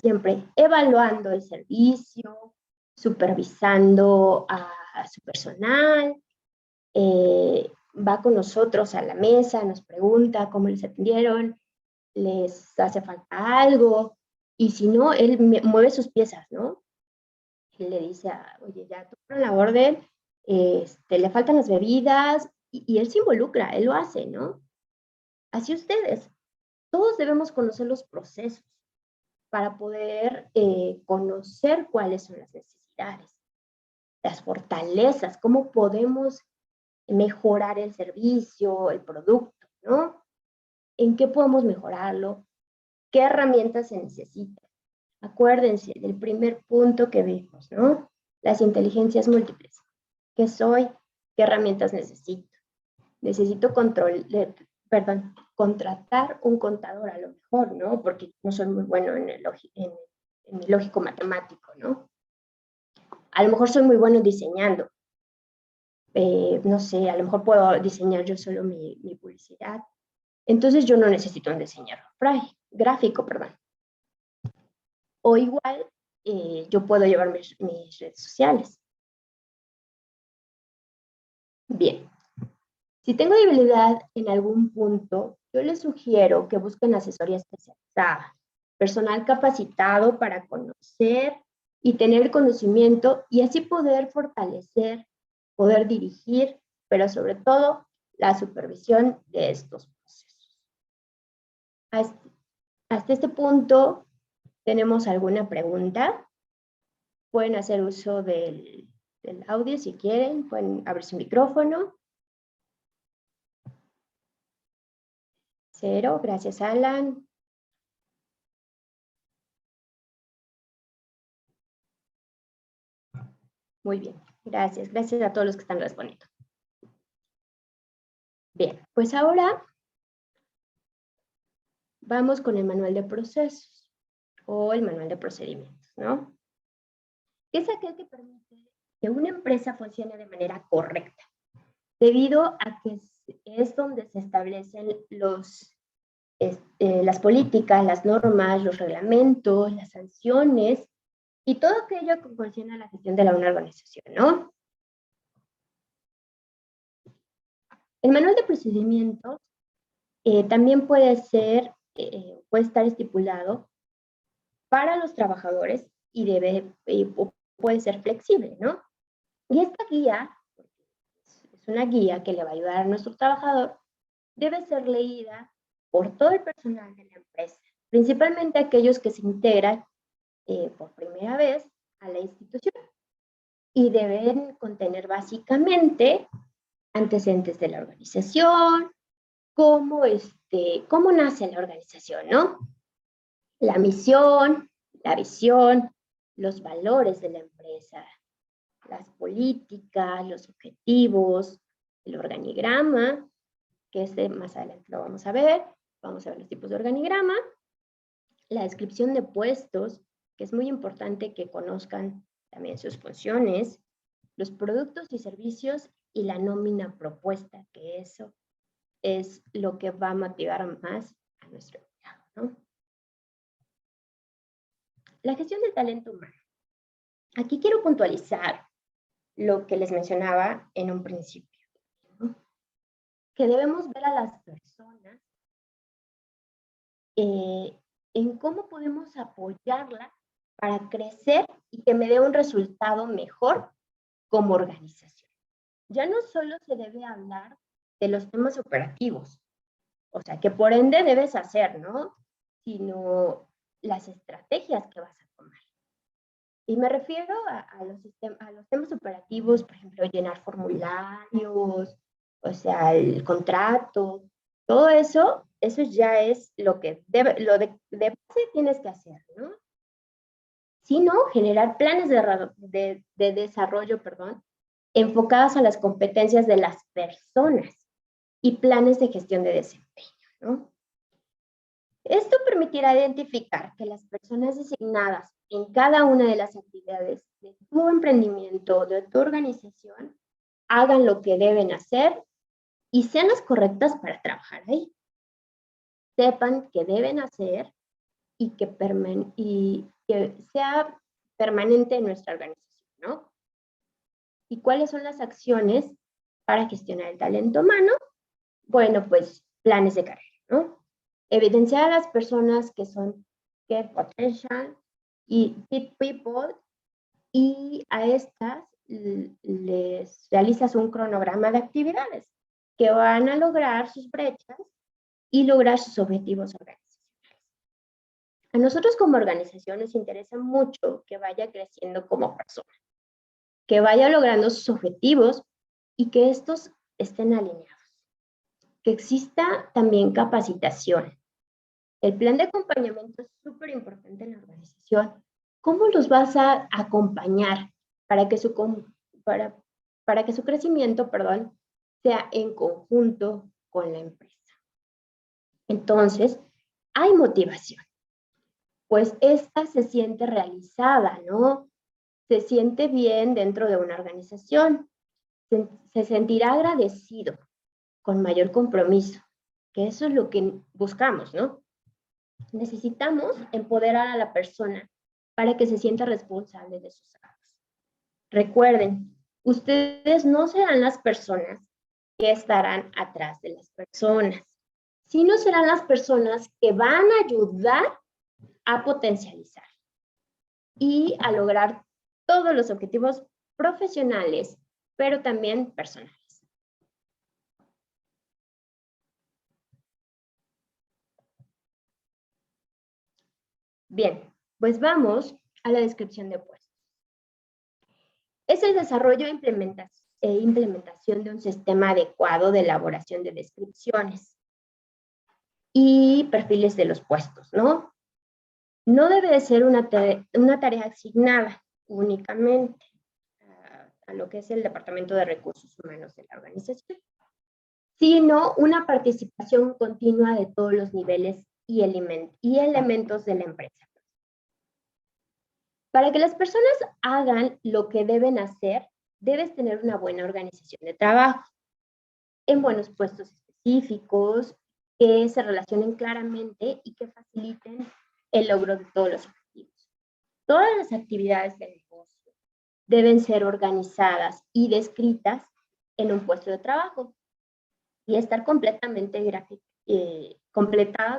siempre, evaluando el servicio, supervisando a su personal, va con nosotros a la mesa, nos pregunta cómo les atendieron, les hace falta algo, y si no, él mueve sus piezas, ¿no? Él le dice, oye, ya tomaron la orden, le faltan las bebidas, y él se involucra, él lo hace, ¿no? Así ustedes, todos debemos conocer los procesos para poder conocer cuáles son las necesidades, las fortalezas, cómo podemos mejorar el servicio, el producto, ¿no? ¿En qué podemos mejorarlo? ¿Qué herramientas se necesitan? Acuérdense del primer punto que vimos, ¿no? Las inteligencias múltiples. ¿Qué soy? ¿Qué herramientas necesito? Necesito contratar un contador a lo mejor, ¿no? Porque no soy muy bueno en mi lógico matemático, ¿no? A lo mejor soy muy bueno diseñando. No sé, a lo mejor puedo diseñar yo solo mi publicidad. Entonces yo no necesito un diseñador gráfico, perdón. O igual, yo puedo llevar mis redes sociales. Bien. Si tengo debilidad en algún punto, yo les sugiero que busquen asesoría especializada, personal capacitado para conocer y tener conocimiento y así poder fortalecer, poder dirigir, pero sobre todo la supervisión de estos procesos. Hasta este punto, ¿tenemos alguna pregunta? Pueden hacer uso del audio si quieren, pueden abrir su micrófono. 0, gracias Alan. Muy bien, gracias a todos los que están respondiendo. Bien, pues ahora vamos con el manual de procesos o el manual de procedimientos, ¿no? Que es aquel que permite que una empresa funcione de manera correcta, debido a que es donde se establecen las políticas, las normas, los reglamentos, las sanciones y todo aquello que condiciona la gestión de una organización, ¿no? El manual de procedimientos también puede estar estipulado para los trabajadores y puede ser flexible, ¿no? Y esta guía, es una guía que le va a ayudar a nuestro trabajador, debe ser leída por todo el personal de la empresa, principalmente aquellos que se integran por primera vez a la institución y deben contener básicamente antecedentes de la organización, cómo nace la organización, ¿no? La misión, la visión, los valores de la empresa, las políticas, los objetivos, el organigrama, que más adelante lo vamos a ver los tipos de organigrama, la descripción de puestos, que es muy importante que conozcan también sus funciones, los productos y servicios y la nómina propuesta, que eso es lo que va a motivar más a nuestro empleado, ¿no? La gestión del talento humano. Aquí quiero puntualizar lo que les mencionaba en un principio, ¿no? Que debemos ver a las personas en cómo podemos apoyarla para crecer y que me dé un resultado mejor como organización. Ya no solo se debe hablar de los temas operativos, o sea, que por ende debes hacer, ¿no? Sino las estrategias que vas a tomar. Y me refiero a los temas operativos, por ejemplo, llenar formularios, o sea, el contrato, todo eso ya es lo que de base tienes que hacer, ¿no? Sino generar planes de desarrollo, enfocados a las competencias de las personas y planes de gestión de desempeño, ¿no? Esto permitirá identificar que las personas designadas en cada una de las actividades de tu emprendimiento, de tu organización, hagan lo que deben hacer y sean las correctas para trabajar ahí. Sepan qué deben hacer y que sea permanente en nuestra organización, ¿no? ¿Y cuáles son las acciones para gestionar el talento humano? Bueno, pues planes de carrera, ¿no? Evidenciar a las personas que son get potential y fit people y a estas les realizas un cronograma de actividades que van a lograr sus brechas y lograr sus objetivos organizacionales. A nosotros como organización nos interesa mucho que vaya creciendo como persona, que vaya logrando sus objetivos y que estos estén alineados. Que exista también capacitación. El plan de acompañamiento es súper importante en la organización. ¿Cómo los vas a acompañar para que su crecimiento, sea en conjunto con la empresa? Entonces, hay motivación, pues esta se siente realizada, ¿no? Se siente bien dentro de una organización, se sentirá agradecido, con mayor compromiso, que eso es lo que buscamos, ¿no? Necesitamos empoderar a la persona para que se sienta responsable de sus actos. Recuerden, ustedes no serán las personas que estarán atrás de las personas, sino serán las personas que van a ayudar a potencializar y a lograr todos los objetivos profesionales, pero también personales. Bien, pues vamos a la descripción de puestos. Es el desarrollo e implementación de un sistema adecuado de elaboración de descripciones y perfiles de los puestos, ¿no? No debe de ser una tarea asignada únicamente a lo que es el Departamento de Recursos Humanos de la organización, sino una participación continua de todos los niveles y elementos de la empresa. Para que las personas hagan lo que deben hacer, debes tener una buena organización de trabajo, en buenos puestos específicos, que se relacionen claramente y que faciliten el logro de todos los objetivos. Todas las actividades del negocio deben ser organizadas y descritas en un puesto de trabajo y estar completadas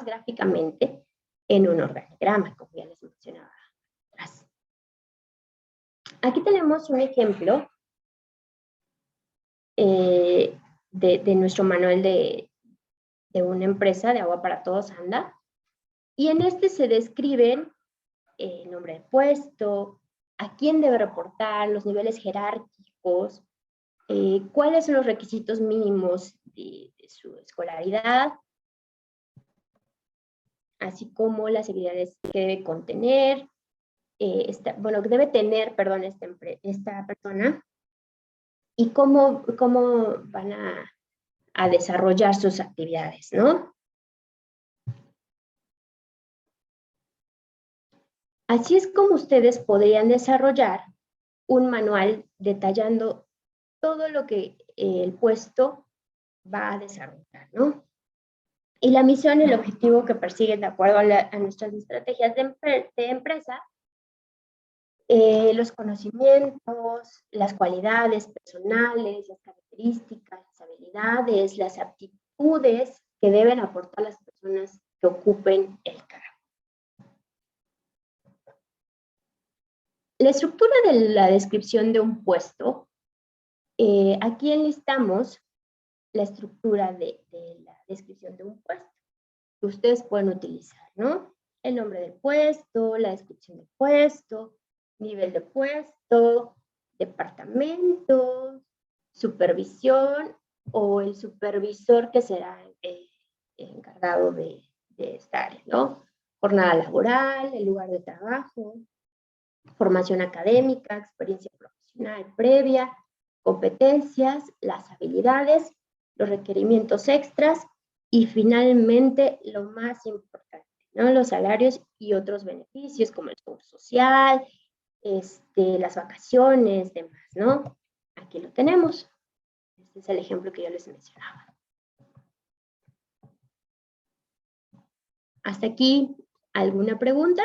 gráficamente en un organigrama, como ya les mencionaba atrás. Aquí tenemos un ejemplo de nuestro manual de una empresa de Agua para Todos, ANDA, y en este se describen el nombre de puesto, a quién debe reportar, los niveles jerárquicos, cuáles son los requisitos mínimos de su escolaridad, así como las actividades que debe contener, que debe tener, perdón, esta persona, y cómo van a desarrollar sus actividades, ¿no? Así es como ustedes podrían desarrollar un manual detallando todo lo que el puesto va a desarrollar, ¿no? Y la misión y el objetivo que persiguen de acuerdo a nuestras estrategias de empresa, los conocimientos, las cualidades personales, las características, las habilidades, las aptitudes que deben aportar las personas que ocupen el cargo. La estructura de la descripción de un puesto, aquí enlistamos la estructura de la descripción de un puesto que ustedes pueden utilizar, ¿no? El nombre del puesto, la descripción del puesto, nivel de puesto, departamento, supervisión o el supervisor que será encargado de esta área, ¿no? Jornada laboral, el lugar de trabajo, formación académica, experiencia profesional previa, competencias, las habilidades, los requerimientos extras y finalmente lo más importante, ¿no? Los salarios y otros beneficios como el seguro social, las vacaciones, demás, ¿no? Aquí lo tenemos. Este es el ejemplo que yo les mencionaba. ¿Hasta aquí alguna pregunta?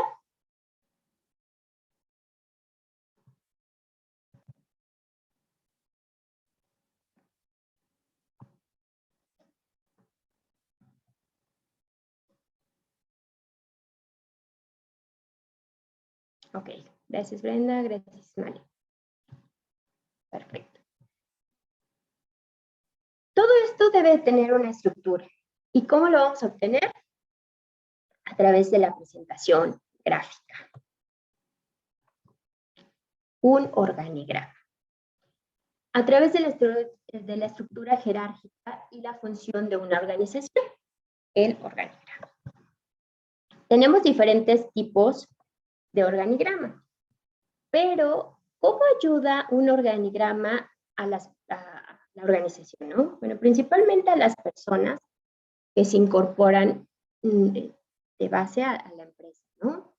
Ok, gracias Brenda, gracias Mari. Perfecto. Todo esto debe tener una estructura. ¿Y cómo lo vamos a obtener? A través de la presentación gráfica. Un organigrama. A través de la estructura jerárquica y la función de una organización, el organigrama. Tenemos diferentes tipos de organigrama, pero ¿cómo ayuda un organigrama a la organización, ¿no? Bueno, principalmente a las personas que se incorporan de base a la empresa, ¿no?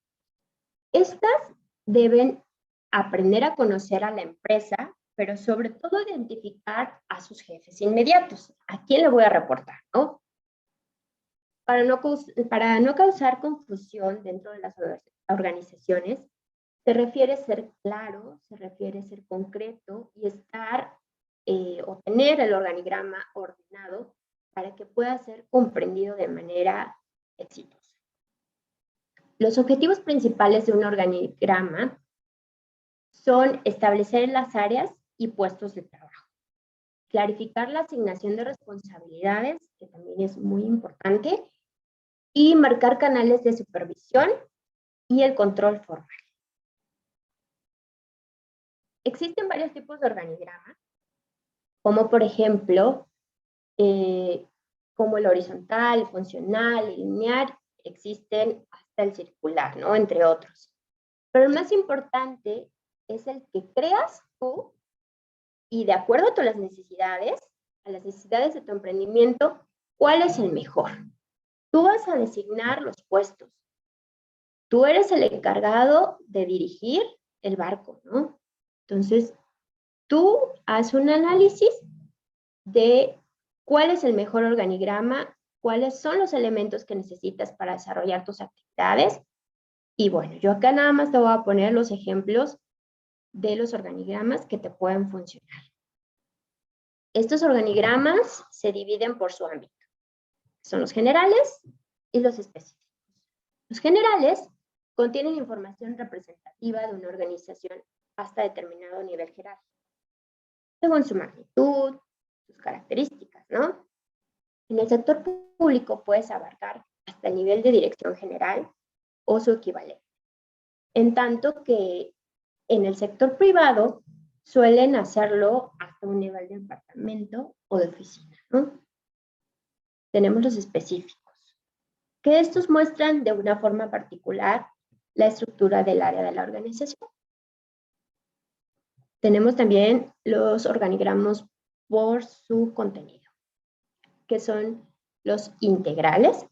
Estas deben aprender a conocer a la empresa, pero sobre todo identificar a sus jefes inmediatos. ¿A quién le voy a reportar, no? Para no causar confusión dentro de las organizaciones, se refiere a ser claro, se refiere a ser concreto y estar o tener el organigrama ordenado para que pueda ser comprendido de manera exitosa. Los objetivos principales de un organigrama son establecer las áreas y puestos de trabajo, clarificar la asignación de responsabilidades, que también es muy importante, y marcar canales de supervisión y el control formal. Existen varios tipos de organigrama, como por ejemplo, como el horizontal, el funcional, el lineal, existen hasta el circular, ¿no? Entre otros. Pero el más importante es el que creas tú y de acuerdo a las necesidades de tu emprendimiento, ¿cuál es el mejor? Tú vas a designar los puestos. Tú eres el encargado de dirigir el barco, ¿no? Entonces, tú haz un análisis de cuál es el mejor organigrama, cuáles son los elementos que necesitas para desarrollar tus actividades. Y bueno, yo acá nada más te voy a poner los ejemplos de los organigramas que te pueden funcionar. Estos organigramas se dividen por su ámbito. Son los generales y los específicos. Los generales contienen información representativa de una organización hasta determinado nivel jerárquico, según su magnitud, sus características, ¿no? En el sector público puedes abarcar hasta el nivel de dirección general o su equivalente. En tanto que en el sector privado suelen hacerlo hasta un nivel de departamento o de oficina, ¿no? Tenemos los específicos, que estos muestran de una forma particular la estructura del área de la organización. Tenemos también los organigramas por su contenido, que son los integrales.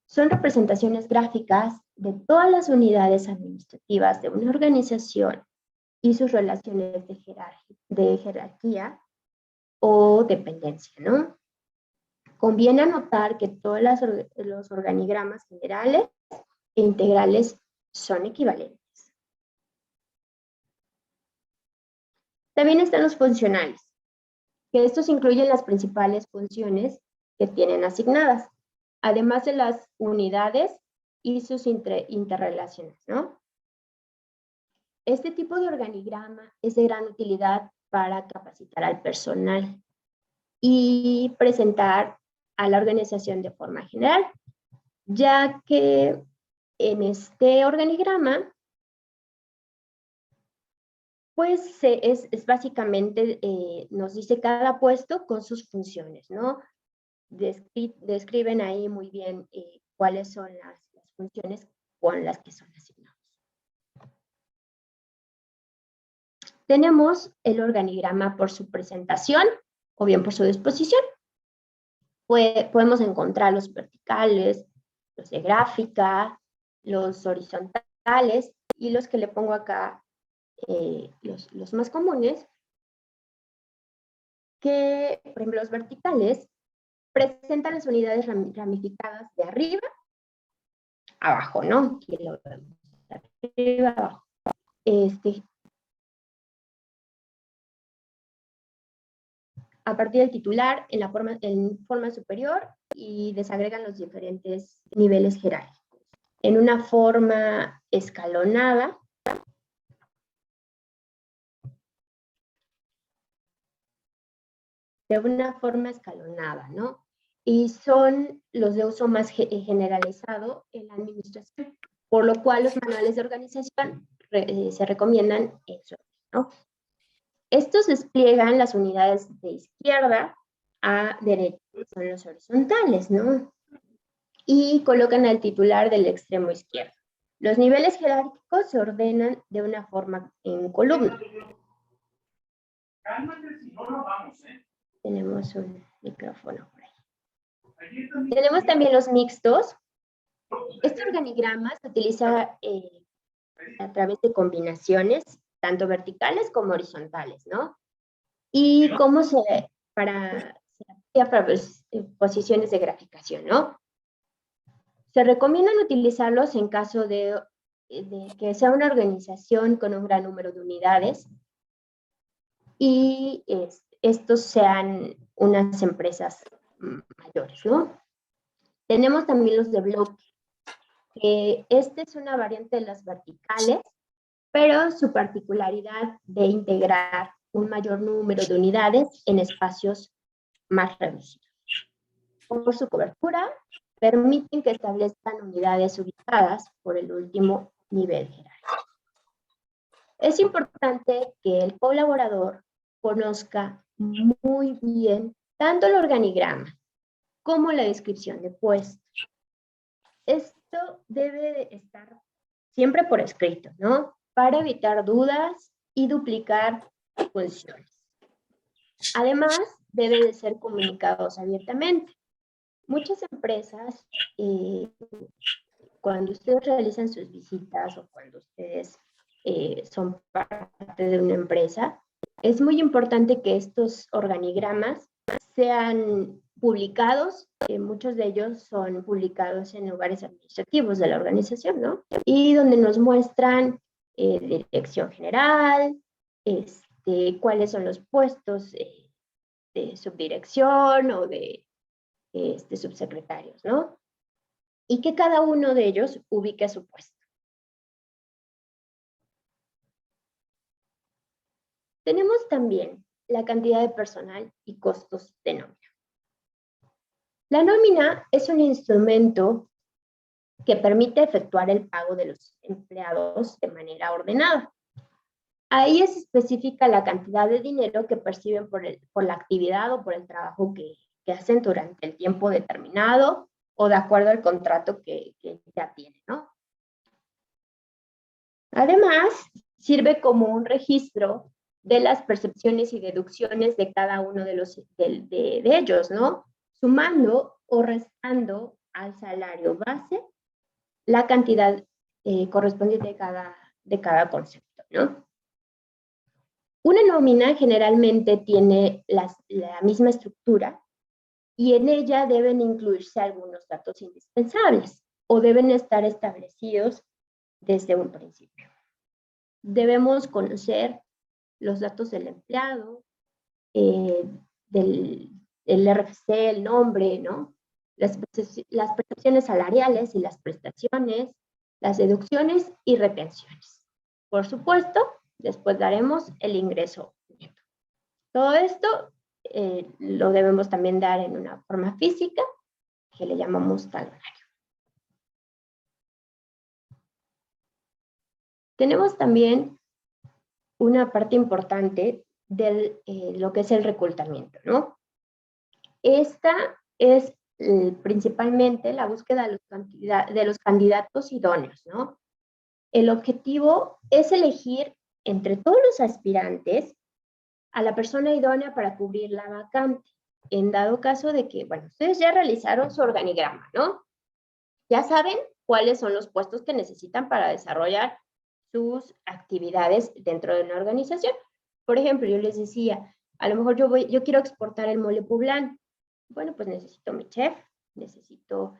Son representaciones gráficas de todas las unidades administrativas de una organización y sus relaciones de jerarquía o dependencia, ¿no? Conviene anotar que todos los organigramas generales e integrales son equivalentes. También están los funcionales, que estos incluyen las principales funciones que tienen asignadas, además de las unidades y sus interrelaciones, ¿no? Este tipo de organigrama es de gran utilidad para capacitar al personal y presentar a la organización de forma general, ya que en este organigrama pues es básicamente, nos dice cada puesto con sus funciones, ¿no? Describen ahí muy bien cuáles son las funciones con las que son asignados. Tenemos el organigrama por su presentación o bien por su disposición. Podemos encontrar los verticales, los de gráfica, los horizontales y los que le pongo acá, los más comunes, que, por ejemplo, los verticales presentan las unidades ramificadas de arriba a abajo, ¿no? Aquí lo vemos, de arriba a abajo. A partir del titular en forma superior y desagregan los diferentes niveles jerárquicos. En una forma escalonada, ¿no? Y son los de uso más generalizado en la administración, por lo cual los manuales de organización se recomiendan eso, ¿no? Estos despliegan las unidades de izquierda a derecha, son los horizontales, ¿no? Y colocan al titular del extremo izquierdo. Los niveles jerárquicos se ordenan de una forma en columna. Cálmate, si no, no vamos, ¿eh? Tenemos un micrófono por ahí. Tenemos también los mixtos. Este organigrama se utiliza a través de combinaciones, tanto verticales como horizontales, ¿no? Y cómo para posiciones de graficación, ¿no? Se recomiendan utilizarlos en caso de que sea una organización con un gran número de unidades y estos sean unas empresas mayores, ¿no? Tenemos también los de bloque. Este es una variante de las verticales, pero su particularidad de integrar un mayor número de unidades en espacios más reducidos. Por su cobertura, permiten que establezcan unidades ubicadas por el último nivel jerárquico. Es importante que el colaborador conozca muy bien tanto el organigrama como la descripción de puestos. Esto debe estar siempre por escrito, ¿no? Para evitar dudas y duplicar funciones. Además, debe de ser comunicados abiertamente. Muchas empresas, cuando ustedes realizan sus visitas o cuando ustedes son parte de una empresa, es muy importante que estos organigramas sean publicados. Muchos de ellos son publicados en lugares administrativos de la organización, ¿no? Y donde nos muestran dirección general, cuáles son los puestos de subdirección o de subsecretarios, ¿no? Y que cada uno de ellos ubique su puesto. Tenemos también la cantidad de personal y costos de nómina. La nómina es un instrumento que permite efectuar el pago de los empleados de manera ordenada. Ahí es específica la cantidad de dinero que perciben por la actividad o por el trabajo que hacen durante el tiempo determinado o de acuerdo al contrato que ya tienen, ¿no? Además, sirve como un registro de las percepciones y deducciones de cada uno de ellos, ¿no? Sumando o restando al salario base la cantidad correspondiente de cada concepto, ¿no? Una nómina generalmente tiene la misma estructura y en ella deben incluirse algunos datos indispensables o deben estar establecidos desde un principio. Debemos conocer los datos del empleado, del RFC, el nombre, ¿no? Las prestaciones salariales y las prestaciones, las deducciones y retenciones. Por supuesto, después daremos el ingreso neto. Todo esto lo debemos también dar en una forma física que le llamamos talonario. Tenemos también una parte importante de lo que es el reclutamiento, ¿no? Esta es principalmente la búsqueda de los candidatos idóneos, ¿no? El objetivo es elegir entre todos los aspirantes a la persona idónea para cubrir la vacante, en dado caso de que, bueno, ustedes ya realizaron su organigrama, ¿no? Ya saben cuáles son los puestos que necesitan para desarrollar sus actividades dentro de una organización. Por ejemplo, yo les decía, a lo mejor yo quiero exportar el mole poblano. Bueno, pues necesito mi chef, necesito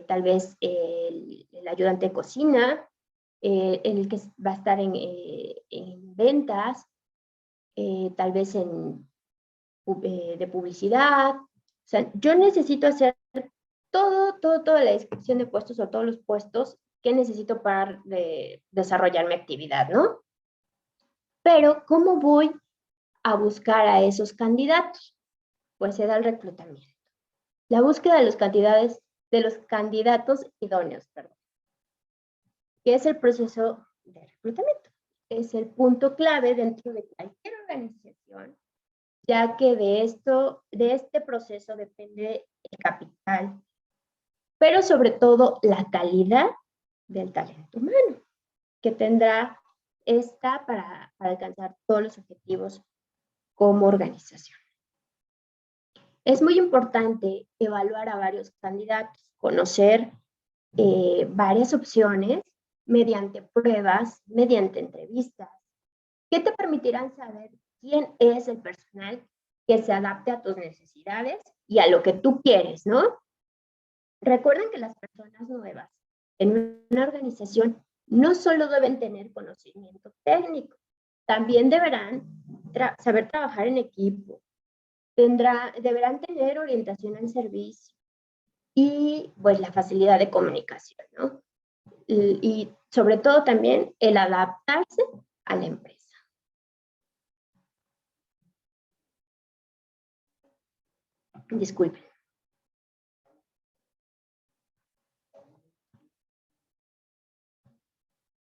tal vez el ayudante de cocina, el que va a estar en ventas, tal vez de publicidad. O sea, yo necesito hacer toda la descripción de puestos o todos los puestos que necesito para desarrollar mi actividad, ¿no? Pero, ¿cómo voy a buscar a esos candidatos? Pues se da el reclutamiento. La búsqueda de los candidatos idóneos, perdón, que es el proceso de reclutamiento. Es el punto clave dentro de cualquier organización, ya que de este proceso depende el capital, pero sobre todo la calidad del talento humano que tendrá esta para alcanzar todos los objetivos como organización. Es muy importante evaluar a varios candidatos, conocer varias opciones mediante pruebas, mediante entrevistas, que te permitirán saber quién es el personal que se adapte a tus necesidades y a lo que tú quieres, ¿no? Recuerden que las personas nuevas en una organización no solo deben tener conocimiento técnico, también deberán saber trabajar en equipo, deberán tener orientación al servicio y pues la facilidad de comunicación, ¿no? Y sobre todo también el adaptarse a la empresa. Disculpen.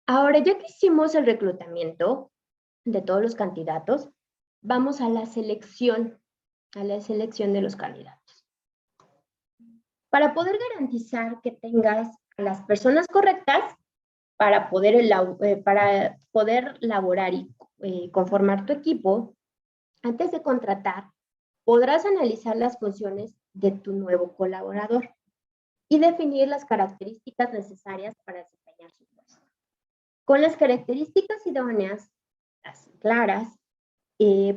Ahora, ya que hicimos el reclutamiento de todos los candidatos, vamos a la selección de los candidatos. Para poder garantizar que tengas a las personas correctas para poder laborar y conformar tu equipo, antes de contratar, podrás analizar las funciones de tu nuevo colaborador y definir las características necesarias para desempeñar su puesto. Con las características idóneas, las claras,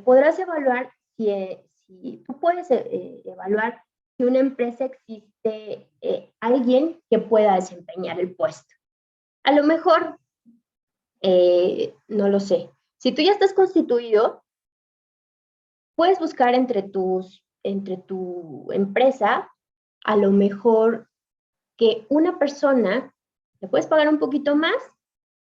podrás evaluar si tú puedes evaluar si una empresa existe alguien que pueda desempeñar el puesto. A lo mejor, no lo sé, si tú ya estás constituido, puedes buscar entre tu empresa, a lo mejor que una persona le puedes pagar un poquito más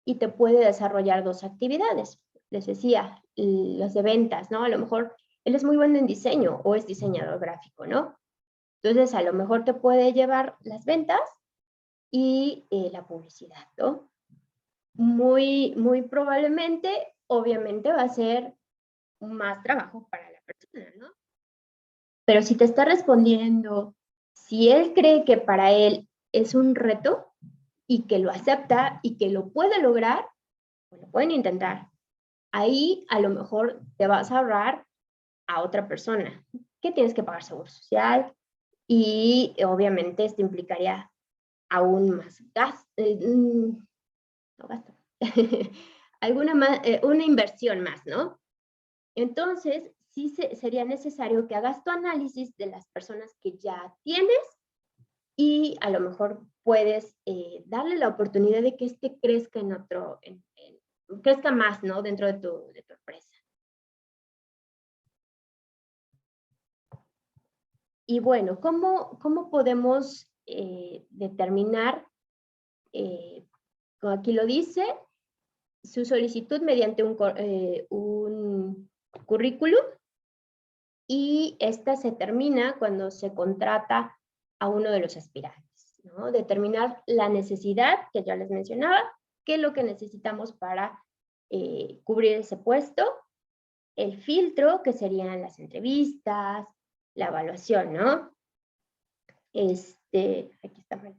y te puede desarrollar dos actividades. Les decía, las de ventas, ¿no? A lo mejor él es muy bueno en diseño o es diseñador gráfico, ¿no? Entonces, a lo mejor te puede llevar las ventas y la publicidad, ¿no? Muy probablemente, obviamente, va a ser más trabajo para la persona, ¿no? Pero si te está respondiendo, si él cree que para él es un reto y que lo acepta y que lo puede lograr, pues lo pueden intentar. Ahí a lo mejor te vas a ahorrar a otra persona que tienes que pagar seguro social y obviamente esto implicaría aún más gasto, no gasto, una inversión más, ¿no? Entonces, sí sería necesario que hagas tu análisis de las personas que ya tienes y a lo mejor puedes darle la oportunidad de que este crezca crezca más, ¿no? Dentro de tu empresa. Y bueno, ¿cómo podemos determinar, como aquí lo dice, su solicitud mediante un currículum? Y esta se termina cuando se contrata a uno de los aspirantes, ¿no? Determinar la necesidad, que ya les mencionaba, qué es lo que necesitamos para cubrir ese puesto, el filtro, que serían las entrevistas, la evaluación, ¿no? Aquí está.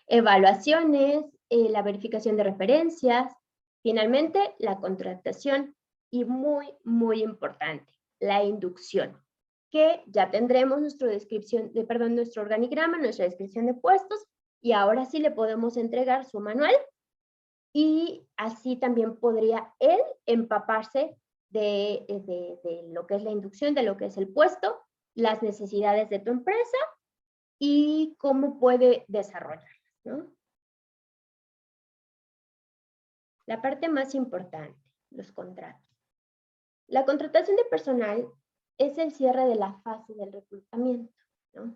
Evaluaciones, la verificación de referencias, finalmente la contratación y muy importante, la inducción, que ya tendremos nuestro organigrama, nuestra descripción de puestos y ahora sí le podemos entregar su manual y así también podría él empaparse de lo que es la inducción, de lo que es el puesto, las necesidades de tu empresa y cómo puede desarrollarlas, ¿no? La parte más importante, los contratos. La contratación de personal es el cierre de la fase del reclutamiento, ¿no?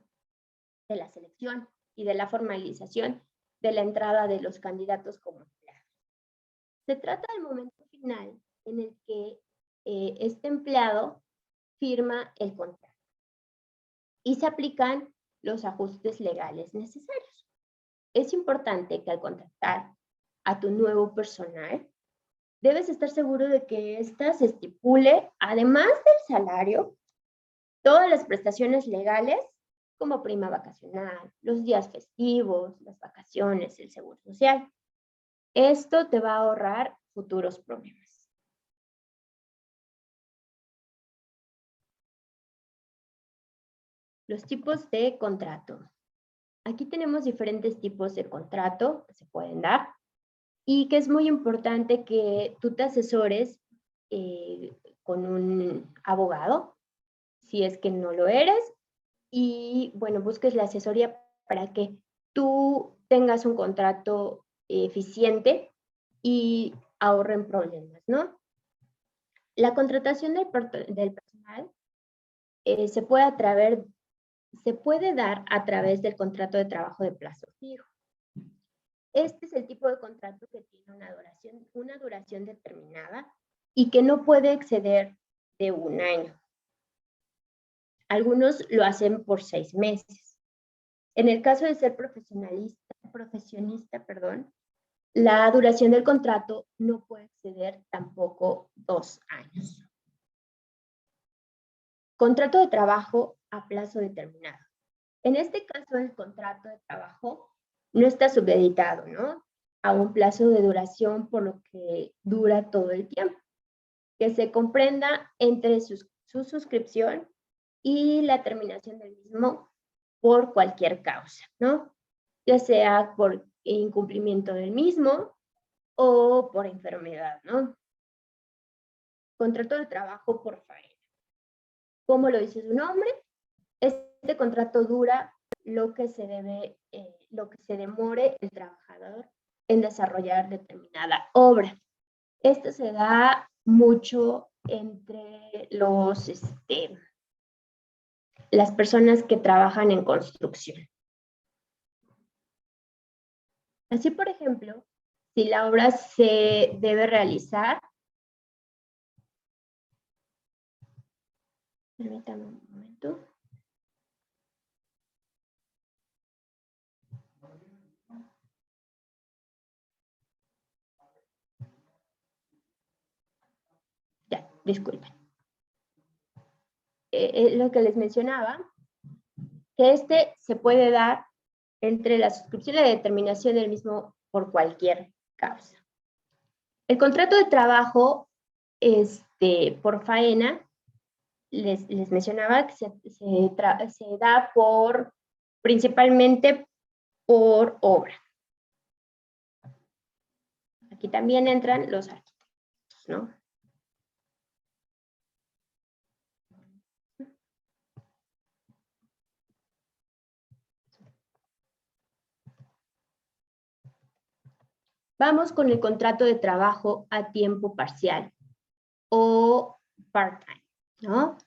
De la selección y de la formalización de la entrada de los candidatos como empleados. Se trata del momento final en el que este empleado firma el contrato y se aplican los ajustes legales necesarios. Es importante que al contratar a tu nuevo personal, debes estar seguro de que ésta se estipule, además del salario, todas las prestaciones legales, como prima vacacional, los días festivos, las vacaciones, el seguro social. Esto te va a ahorrar futuros problemas. Los tipos de contrato. Aquí tenemos diferentes tipos de contrato que se pueden dar y que es muy importante que tú te asesores con un abogado, si es que no lo eres, y bueno, busques la asesoría para que tú tengas un contrato eficiente y ahorren problemas, ¿no? La contratación del personal se puede dar a través del contrato de trabajo de plazo fijo. Este es el tipo de contrato que tiene una duración determinada y que no puede exceder de 1 año. Algunos lo hacen por 6 meses. En el caso de ser profesionista, la duración del contrato no puede exceder tampoco 2 años. Contrato de trabajo a plazo determinado. En este caso, el contrato de trabajo no está supeditado, ¿no?, a un plazo de duración por lo que dura todo el tiempo, que se comprenda entre su suscripción y la terminación del mismo por cualquier causa, ¿no?, ya sea por incumplimiento del mismo o por enfermedad, ¿no? Contrato de trabajo por faena. ¿Cómo lo dice su nombre? Este contrato dura lo que se demore el trabajador en desarrollar determinada obra. Esto se da mucho entre las personas que trabajan en construcción. Así, por ejemplo, si la obra se debe realizar, permítame un momento. Ya, disculpen. Lo que les mencionaba, que se puede dar entre la suscripción y la determinación del mismo por cualquier causa. El contrato de trabajo por faena, les mencionaba que se da principalmente por obra. Aquí también entran los arquitectos, ¿no? Vamos con el contrato de trabajo a tiempo parcial o part-time, ¿no?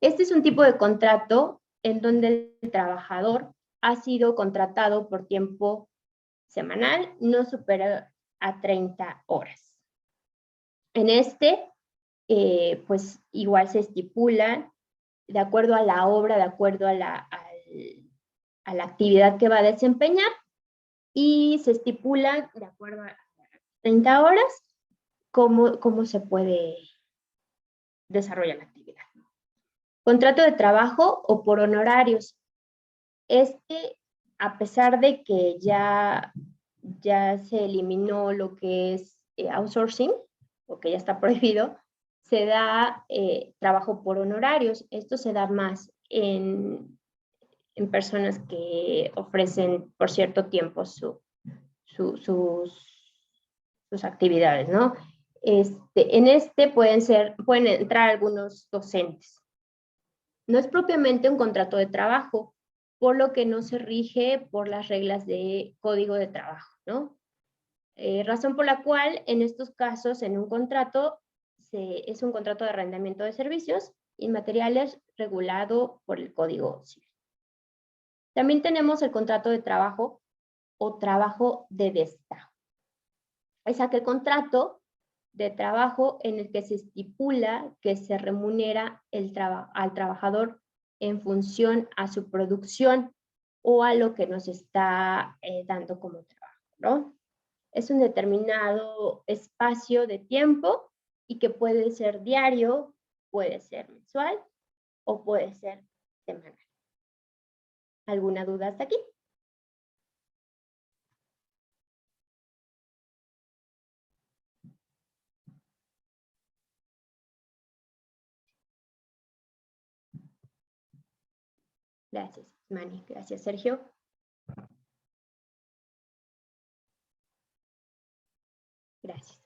Este es un tipo de contrato en donde el trabajador ha sido contratado por tiempo semanal, no supera a 30 horas. En pues igual se estipula de acuerdo a la obra, de acuerdo a la actividad que va a desempeñar, y se estipula de acuerdo a 30 horas cómo se puede desarrollar la actividad. Contrato de trabajo o por honorarios. A pesar de que ya se eliminó lo que es outsourcing, o que ya está prohibido, se da trabajo por honorarios. Esto se da más en personas que ofrecen por cierto tiempo sus actividades, ¿no? Pueden entrar algunos docentes. No es propiamente un contrato de trabajo, por lo que no se rige por las reglas de código de trabajo, ¿no? Razón por la cual en estos casos en un contrato es un contrato de arrendamiento de servicios inmateriales regulado por el Código Civil. También tenemos el contrato de trabajo o trabajo de destajo. Es aquel contrato de trabajo en el que se estipula que se remunera al trabajador en función a su producción o a lo que nos está dando como trabajo, ¿no? Es un determinado espacio de tiempo y que puede ser diario, puede ser mensual o puede ser semanal. ¿Alguna duda hasta aquí? Gracias, Mani. Gracias, Sergio. Gracias.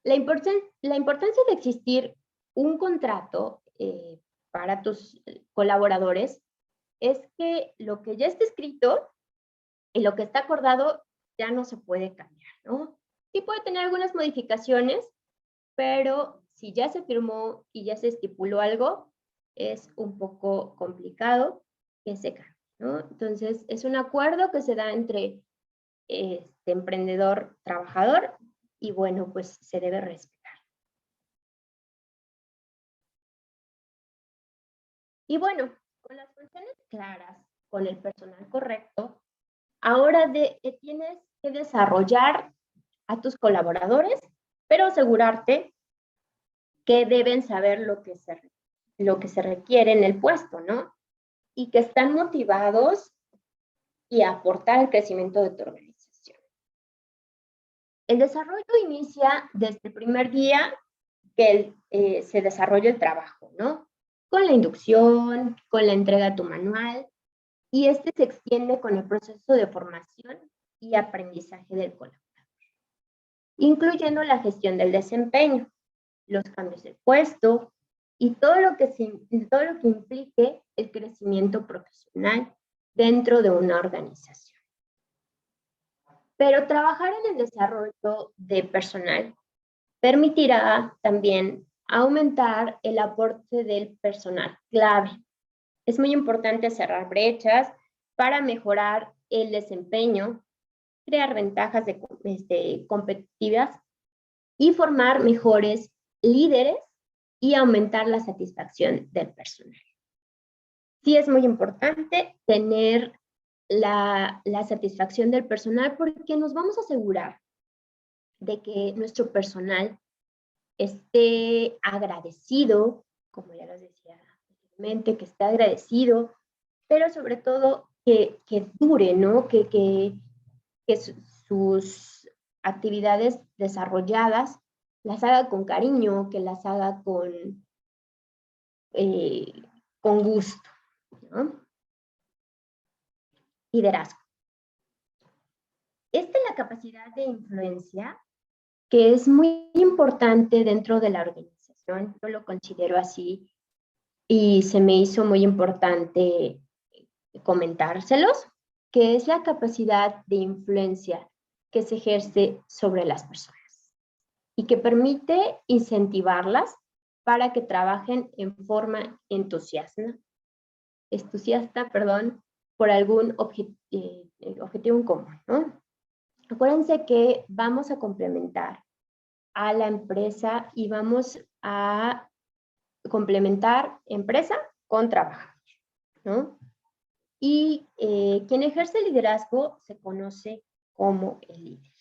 La importancia de existir un contrato para tus colaboradores es que lo que ya está escrito y lo que está acordado ya no se puede cambiar, ¿no? Sí puede tener algunas modificaciones, pero si ya se firmó y ya se estipuló algo, es un poco complicado que se cambie, ¿no? Entonces, es un acuerdo que se da entre emprendedor-trabajador y bueno, pues se debe respetar. Y bueno, con las funciones claras, con el personal correcto, ahora tienes que desarrollar a tus colaboradores, pero asegurarte que deben saber lo que se requiere en el puesto, ¿no? Y que están motivados y aportar el crecimiento de tu organización. El desarrollo inicia desde el primer día que se desarrolla el trabajo, ¿no? Con la inducción, con la entrega de tu manual, y este se extiende con el proceso de formación y aprendizaje del colaborador, incluyendo la gestión del desempeño, los cambios de puesto y todo lo que implique el crecimiento profesional dentro de una organización. Pero trabajar en el desarrollo de personal permitirá también aumentar el aporte del personal clave. Es muy importante cerrar brechas para mejorar el desempeño, crear ventajas competitivas y formar mejores líderes y aumentar la satisfacción del personal. Sí es muy importante tener la satisfacción del personal porque nos vamos a asegurar de que nuestro personal esté agradecido, como ya les decía anteriormente, que esté agradecido, pero sobre todo que dure, ¿no? Que sus actividades desarrolladas las haga con cariño, que las haga con gusto, ¿no? Liderazgo. Esta es la capacidad de influencia que es muy importante dentro de la organización. Yo lo considero así y se me hizo muy importante comentárselos, que es la capacidad de influencia que se ejerce sobre las personas y que permite incentivarlas para que trabajen en forma entusiasta, por algún objetivo en común, ¿no? Acuérdense que vamos a complementar a la empresa y vamos a complementar empresa con trabajo, ¿no? Y quien ejerce liderazgo se conoce como el líder.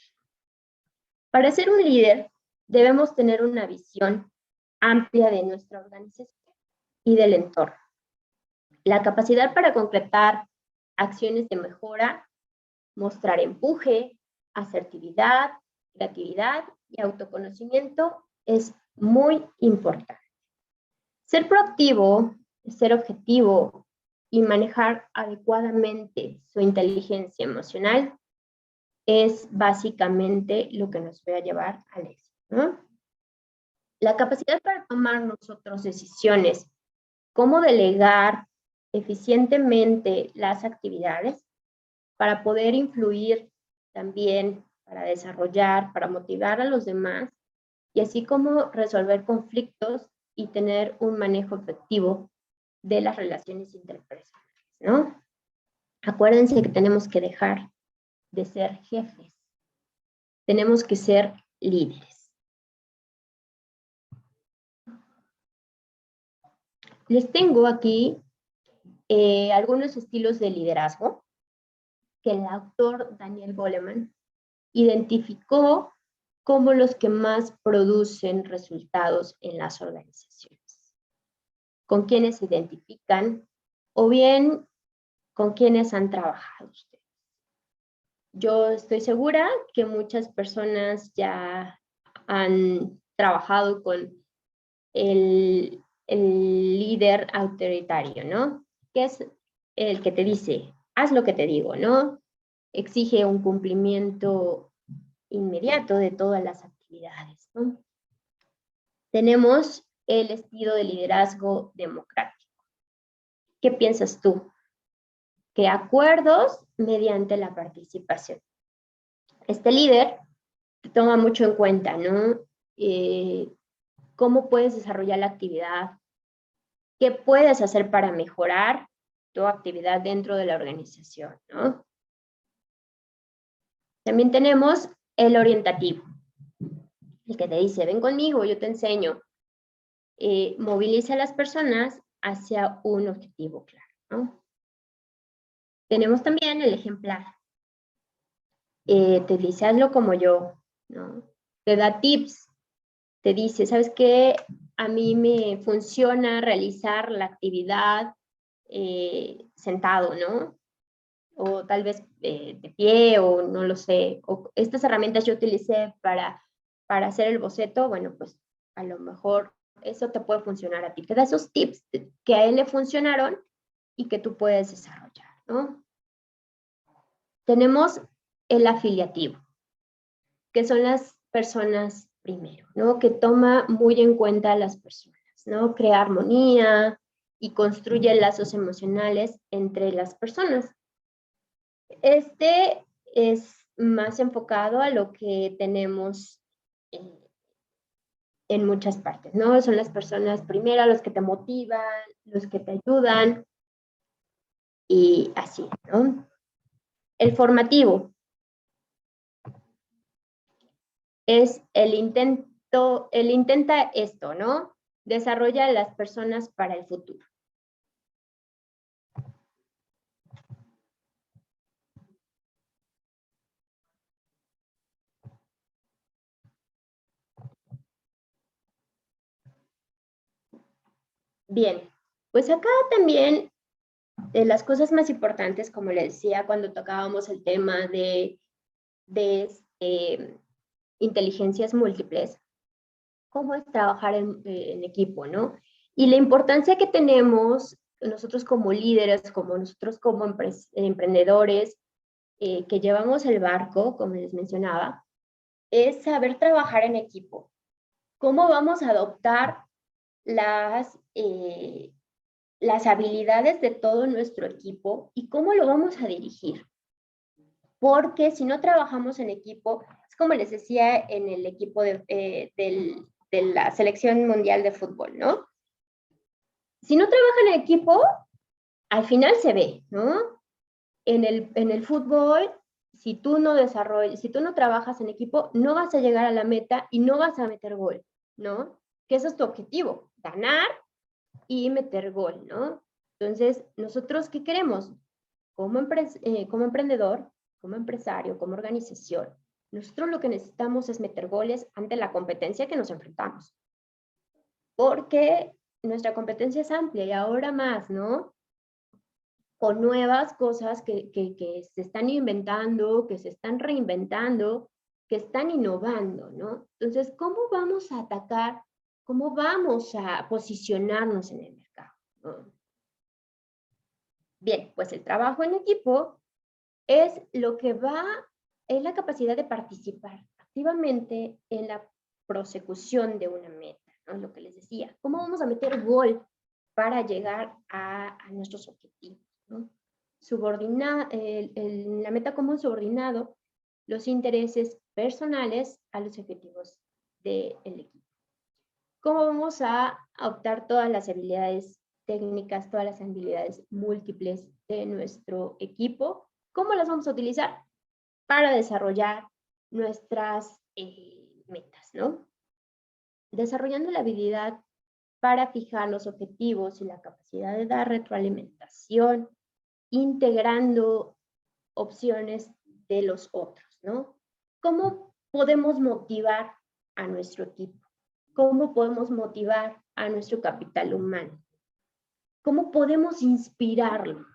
Para ser un líder, debemos tener una visión amplia de nuestra organización y del entorno. La capacidad para concretar acciones de mejora, mostrar empuje, asertividad, creatividad y autoconocimiento es muy importante. Ser proactivo, ser objetivo y manejar adecuadamente su inteligencia emocional es básicamente lo que nos va a llevar al éxito, ¿no? La capacidad para tomar nosotros decisiones, cómo delegar eficientemente las actividades para poder influir también, para desarrollar, para motivar a los demás y así como resolver conflictos y tener un manejo efectivo de las relaciones interpersonales, ¿no? Acuérdense que tenemos que dejar de ser jefes, tenemos que ser líderes. Les tengo aquí algunos estilos de liderazgo que el autor Daniel Goleman identificó como los que más producen resultados en las organizaciones. Con quienes se identifican o bien con quienes han trabajado ustedes. Yo estoy segura que muchas personas ya han trabajado con el líder autoritario, ¿no? Que es el que te dice, haz lo que te digo, ¿no? Exige un cumplimiento inmediato de todas las actividades, ¿no? Tenemos el estilo de liderazgo democrático. ¿Qué piensas tú? Que acuerdos mediante la participación. Este líder te toma mucho en cuenta, ¿no? Cómo puedes desarrollar la actividad, ¿Qué puedes hacer para mejorar tu actividad dentro de la organización, ¿no? También tenemos el orientativo, el que te dice, ven conmigo, yo te enseño. Moviliza a las personas hacia un objetivo claro, ¿no? Tenemos también el ejemplar. Te dice, hazlo como yo, ¿no? Te da tips, te dice, ¿sabes qué? A mí me funciona realizar la actividad sentado, ¿no? O tal vez de pie, o no lo sé. O estas herramientas yo utilicé para hacer el boceto, bueno, pues a lo mejor eso te puede funcionar a ti. Te da esos tips que a él le funcionaron y que tú puedes desarrollar, ¿no? Tenemos el afiliativo, que son las personas primero, ¿no? Que toma muy en cuenta a las personas, ¿no? Crea armonía y construye lazos emocionales entre las personas. Este es más enfocado a lo que tenemos en muchas partes, ¿no? Son las personas primero, los que te motivan, los que te ayudan y así, ¿no? El formativo es el intenta esto, ¿no? Desarrolla a las personas para el futuro. Bien, pues acá también de las cosas más importantes, como le decía cuando tocábamos el tema de inteligencias múltiples, cómo es trabajar en equipo, ¿no? Y la importancia que tenemos nosotros como líderes, como nosotros como emprendedores, que llevamos el barco, como les mencionaba, es saber trabajar en equipo. ¿Cómo vamos a adoptar las habilidades de todo nuestro equipo y cómo lo vamos a dirigir? Porque si no trabajamos en equipo, es como les decía en el equipo de la selección mundial de fútbol, ¿no? Si no trabajan en equipo, al final se ve, ¿no? En el fútbol, si tú no trabajas en equipo, no vas a llegar a la meta y no vas a meter gol, ¿no? Que eso es tu objetivo, ganar y meter gol, ¿no? Entonces, ¿nosotros qué queremos? Como emprendedor, como empresario, como organización, nosotros lo que necesitamos es meter goles ante la competencia que nos enfrentamos. Porque nuestra competencia es amplia y ahora más, ¿no? Con nuevas cosas que se están inventando, que se están reinventando, que están innovando, ¿no? Entonces, ¿cómo vamos a atacar? ¿Cómo vamos a posicionarnos en el mercado, ¿no? Bien, pues el trabajo en equipo es es la capacidad de participar activamente en la prosecución de una meta, ¿no? Lo que les decía, ¿cómo vamos a meter gol para llegar a nuestros objetivos, ¿no? La meta común subordinado los intereses personales a los objetivos del equipo. ¿Cómo vamos a optar todas las habilidades técnicas, todas las habilidades múltiples de nuestro equipo? ¿Cómo las vamos a utilizar para desarrollar nuestras metas, ¿no? Desarrollando la habilidad para fijar los objetivos y la capacidad de dar retroalimentación, integrando opciones de los otros, ¿no? ¿Cómo podemos motivar a nuestro equipo? ¿Cómo podemos motivar a nuestro capital humano? ¿Cómo podemos inspirarlo?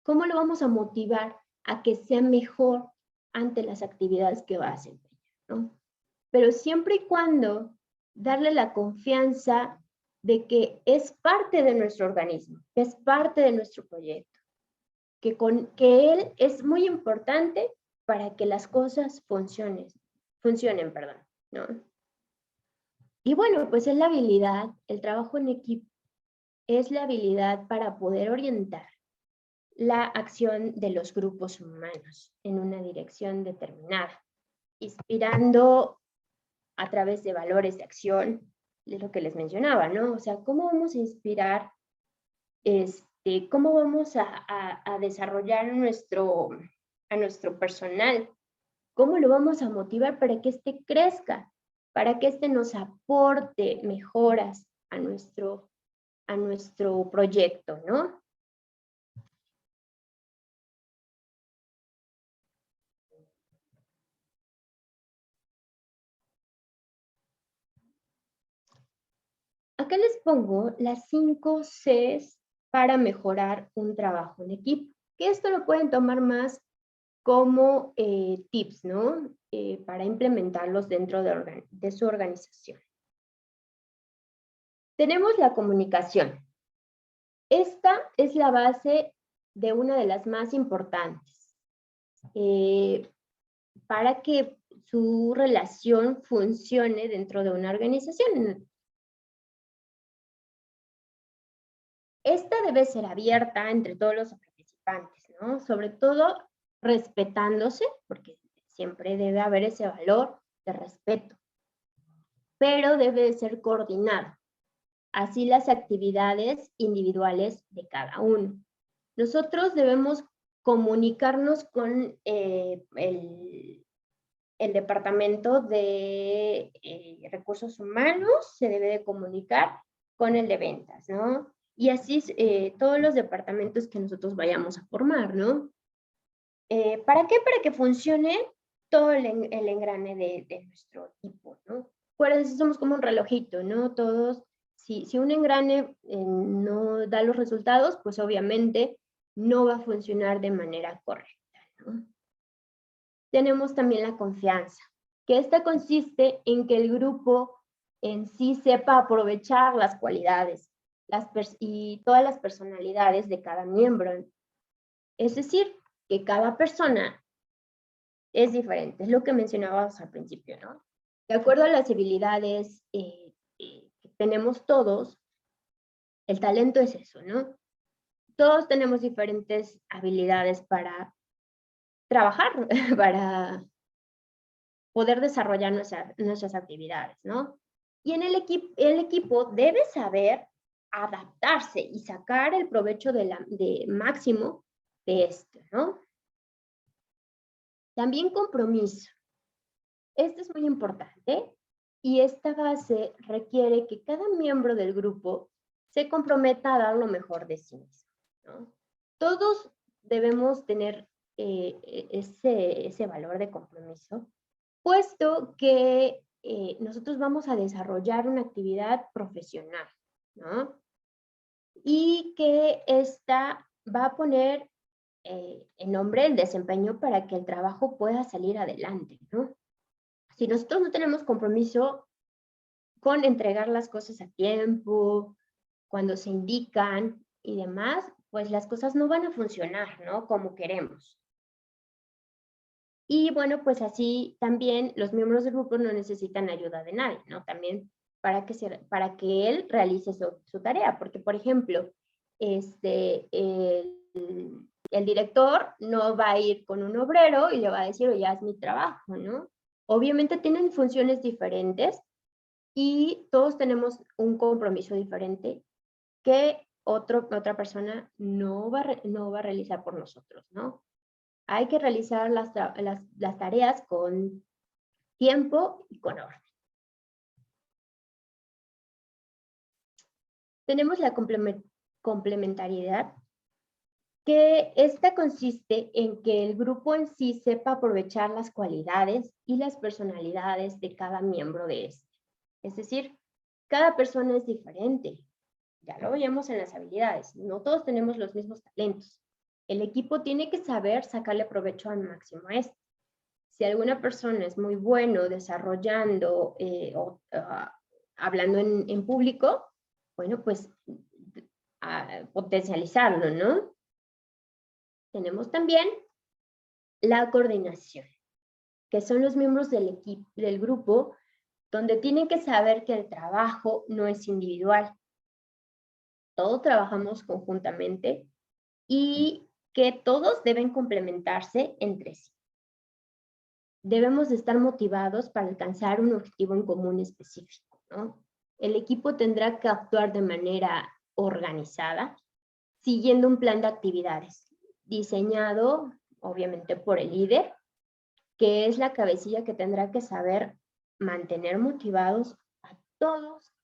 ¿Cómo lo vamos a motivar a que sea mejor ante las actividades que va a desempeñar, ¿no? Pero siempre y cuando darle la confianza de que es parte de nuestro organismo, que es parte de nuestro proyecto, que él es muy importante para que las cosas funcionen, perdón, ¿no? Y bueno, pues es la habilidad, el trabajo en equipo es la habilidad para poder orientar la acción de los grupos humanos en una dirección determinada, inspirando a través de valores de acción, de lo que les mencionaba, ¿no? O sea, ¿cómo vamos a inspirar cómo vamos a desarrollar a nuestro personal, cómo lo vamos a motivar para que crezca, para que nos aporte mejoras a nuestro proyecto, ¿no? Acá les pongo las 5 Cs para mejorar un trabajo en equipo, que esto lo pueden tomar más como tips, ¿no? Para implementarlos dentro de su organización. Tenemos la comunicación. Esta es la base de una de las más importantes para que su relación funcione dentro de una organización. Esta debe ser abierta entre todos los participantes, ¿no? Sobre todo respetándose, porque siempre debe haber ese valor de respeto, pero debe ser coordinado. Así las actividades individuales de cada uno. Nosotros debemos comunicarnos con el departamento de recursos humanos, se debe de comunicar con el de ventas, ¿no? Y así todos los departamentos que nosotros vayamos a formar, ¿no? ¿Para qué? Para que funcione todo el engrane de nuestro equipo, ¿no? Acuérdense, somos como un relojito, ¿no? Todos, si un engrane no da los resultados, pues obviamente no va a funcionar de manera correcta, ¿no? Tenemos también la confianza, que esta consiste en que el grupo en sí sepa aprovechar las cualidades y todas las personalidades de cada miembro. Es decir, que cada persona es diferente, es lo que mencionábamos al principio, ¿no? De acuerdo a las habilidades que tenemos todos, el talento es eso, ¿no? Todos tenemos diferentes habilidades para trabajar, para poder desarrollar nuestras actividades, ¿no? Y en el equipo debe saber adaptarse y sacar el provecho de máximo de esto, ¿no? También compromiso. Esto es muy importante y esta base requiere que cada miembro del grupo se comprometa a dar lo mejor de sí mismo, ¿no? Todos debemos tener ese valor de compromiso, puesto que nosotros vamos a desarrollar una actividad profesional, ¿no? Y que esta va a poner en nombre el desempeño para que el trabajo pueda salir adelante, ¿no? Si nosotros no tenemos compromiso con entregar las cosas a tiempo, cuando se indican y demás, pues las cosas no van a funcionar, ¿no? Como queremos. Y bueno, pues así también los miembros del grupo no necesitan ayuda de nadie, ¿no? También para que él realice su tarea, porque por ejemplo, el director no va a ir con un obrero y le va a decir, oye, haz mi trabajo, ¿no? Obviamente tienen funciones diferentes y todos tenemos un compromiso diferente que otra persona no va a realizar por nosotros, ¿no? Hay que realizar las tareas con tiempo y con orden. Tenemos la complementariedad, que esta consiste en que el grupo en sí sepa aprovechar las cualidades y las personalidades de cada miembro de este. Es decir, cada persona es diferente. Ya lo veíamos en las habilidades. No todos tenemos los mismos talentos. El equipo tiene que saber sacarle provecho al máximo a esto. Si alguna persona es muy bueno desarrollando o hablando en público, bueno, pues potencializarlo, ¿no? Tenemos también la coordinación, que son los miembros del grupo, donde tienen que saber que el trabajo no es individual. Todos trabajamos conjuntamente y que todos deben complementarse entre sí. Debemos de estar motivados para alcanzar un objetivo en común específico, ¿no? El equipo tendrá que actuar de manera organizada siguiendo un plan de actividades diseñado, obviamente, por el líder, que es la cabecilla que tendrá que saber mantener motivados a todos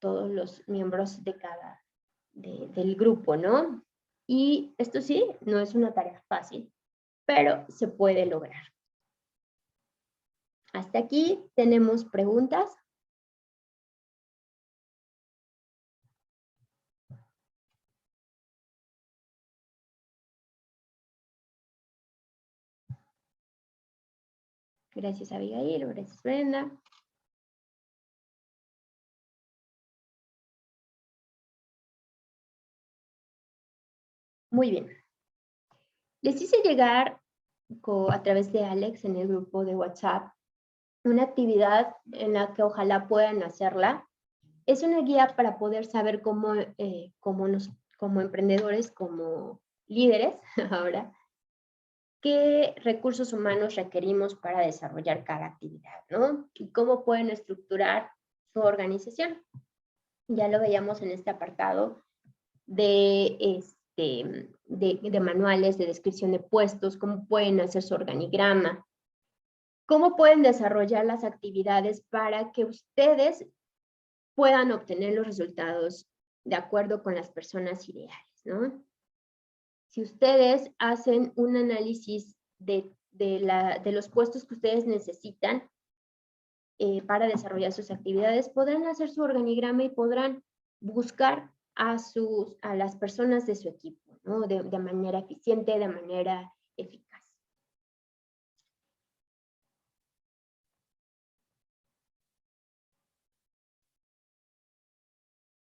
los miembros de del grupo, ¿no? Y esto sí, no es una tarea fácil, pero se puede lograr. Hasta aquí tenemos preguntas. Gracias, Abigail. Gracias, Brenda. Muy bien. Les hice llegar a través de Alex en el grupo de WhatsApp una actividad en la que ojalá puedan hacerla. Es una guía para poder saber cómo, como emprendedores, como líderes ahora, qué recursos humanos requerimos para desarrollar cada actividad, ¿no? Y cómo pueden estructurar su organización. Ya lo veíamos en este apartado de manuales, de descripción de puestos, cómo pueden hacer su organigrama, cómo pueden desarrollar las actividades para que ustedes puedan obtener los resultados de acuerdo con las personas ideales, ¿no? Si ustedes hacen un análisis de los puestos que ustedes necesitan para desarrollar sus actividades, podrán hacer su organigrama y podrán buscar a las personas de su equipo, ¿no? De manera eficiente, de manera eficaz.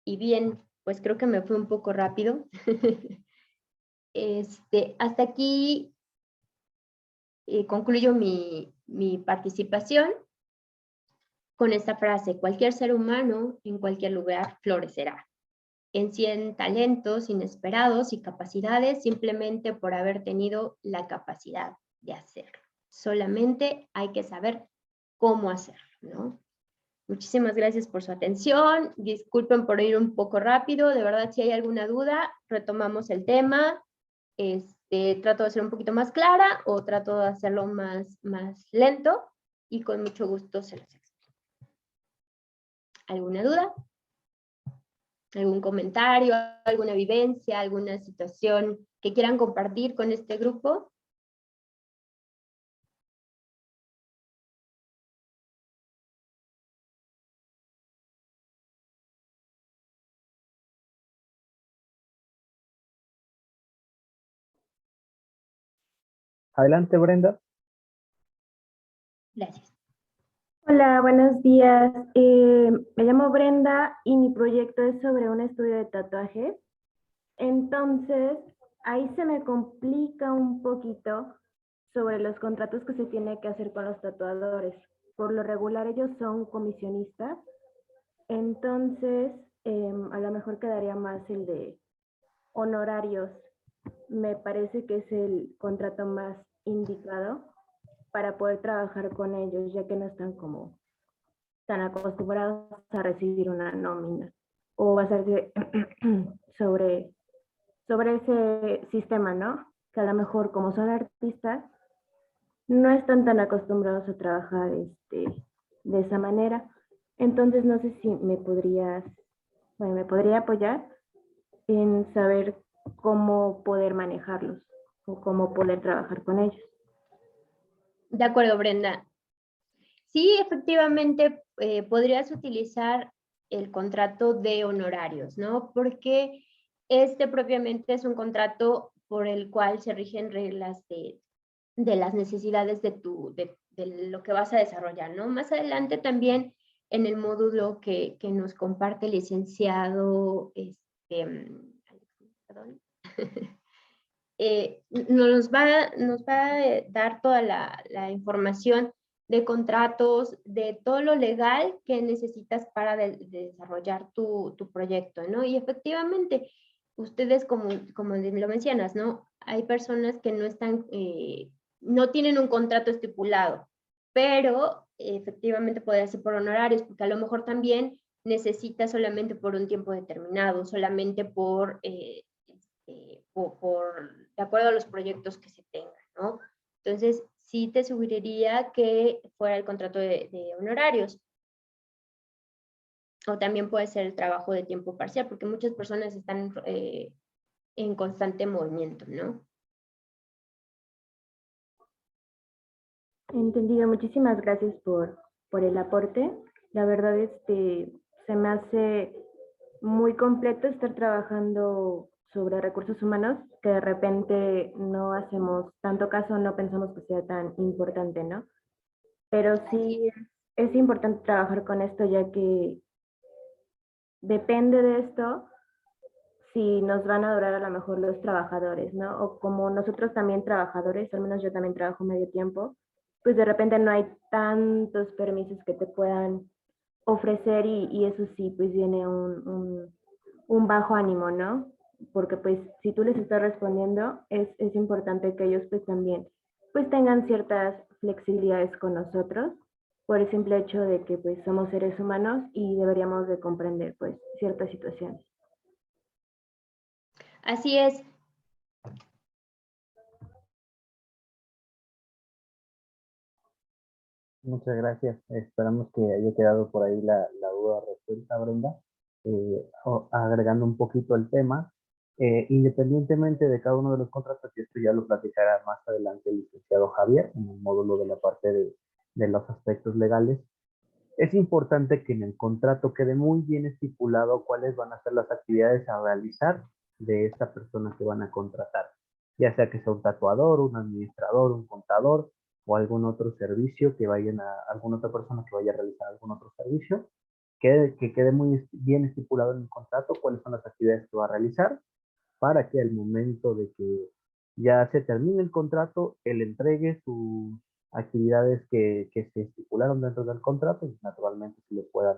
Y bien, pues creo que me fue un poco rápido. Hasta aquí concluyo mi participación con esta frase: cualquier ser humano en cualquier lugar florecerá. Encienden talentos inesperados y capacidades simplemente por haber tenido la capacidad de hacerlo. Solamente hay que saber cómo hacerlo, ¿no? Muchísimas gracias por su atención. Disculpen por ir un poco rápido. De verdad, si hay alguna duda, retomamos el tema. Trato de ser un poquito más clara o trato de hacerlo más lento y con mucho gusto se los explico. ¿Alguna duda? ¿Algún comentario, alguna vivencia, alguna situación que quieran compartir con este grupo? Adelante, Brenda. Gracias. Hola, buenos días. Me llamo Brenda y mi proyecto es sobre un estudio de tatuajes. Entonces, ahí se me complica un poquito sobre los contratos que se tiene que hacer con los tatuadores. Por lo regular ellos son comisionistas. Entonces, a lo mejor quedaría más el de honorarios. Me parece que es el contrato más indicado para poder trabajar con ellos, ya que no están como tan acostumbrados a recibir una nómina o basarse sobre ese sistema, ¿no? Que a lo mejor como son artistas, no están tan acostumbrados a trabajar de esa manera. Entonces no sé si me podría apoyar en saber cómo poder manejarlos o cómo poder trabajar con ellos. De acuerdo, Brenda. Sí, efectivamente, podrías utilizar el contrato de honorarios, ¿no? Porque propiamente es un contrato por el cual se rigen reglas de las necesidades de lo que vas a desarrollar, ¿no? Más adelante también en el módulo que nos comparte el licenciado, perdón, nos va a dar toda la información de contratos, de todo lo legal que necesitas para desarrollar tu proyecto, ¿no? Y efectivamente, ustedes, como lo mencionas, ¿no? Hay personas que no tienen un contrato estipulado, pero efectivamente puede ser por honorarios, porque a lo mejor también necesitas solamente por un tiempo determinado, solamente por de acuerdo a los proyectos que se tengan, ¿no? Entonces, sí te sugeriría que fuera el contrato de honorarios. O también puede ser el trabajo de tiempo parcial, porque muchas personas están en constante movimiento, ¿no? Entendido, muchísimas gracias por el aporte. La verdad, se me hace muy completo estar trabajando sobre recursos humanos, que de repente no hacemos tanto caso, no pensamos que sea tan importante, ¿no? Pero sí es importante trabajar con esto, ya que depende de esto si nos van a durar a lo mejor los trabajadores, ¿no? O como nosotros también trabajadores, al menos yo también trabajo medio tiempo, pues de repente no hay tantos permisos que te puedan ofrecer y eso sí, pues viene un bajo ánimo, ¿no? Porque pues si tú les estás respondiendo, es importante que ellos pues también pues tengan ciertas flexibilidades con nosotros por el simple hecho de que pues somos seres humanos y deberíamos de comprender pues ciertas situaciones. Así es. Muchas gracias. Esperamos que haya quedado por ahí la duda resuelta, Brenda. Agregando un poquito el tema, independientemente de cada uno de los contratos, y esto ya lo platicará más adelante el licenciado Javier en el módulo de la parte de los aspectos legales, es importante que en el contrato quede muy bien estipulado cuáles van a ser las actividades a realizar de esta persona que van a contratar, ya sea que sea un tatuador, un administrador, un contador o algún otro servicio que vayan a, alguna otra persona que vaya a realizar algún otro servicio, que quede muy bien estipulado en el contrato cuáles son las actividades que va a realizar para que al momento de que ya se termine el contrato, él entregue sus actividades que se estipularon dentro del contrato y naturalmente se le puedan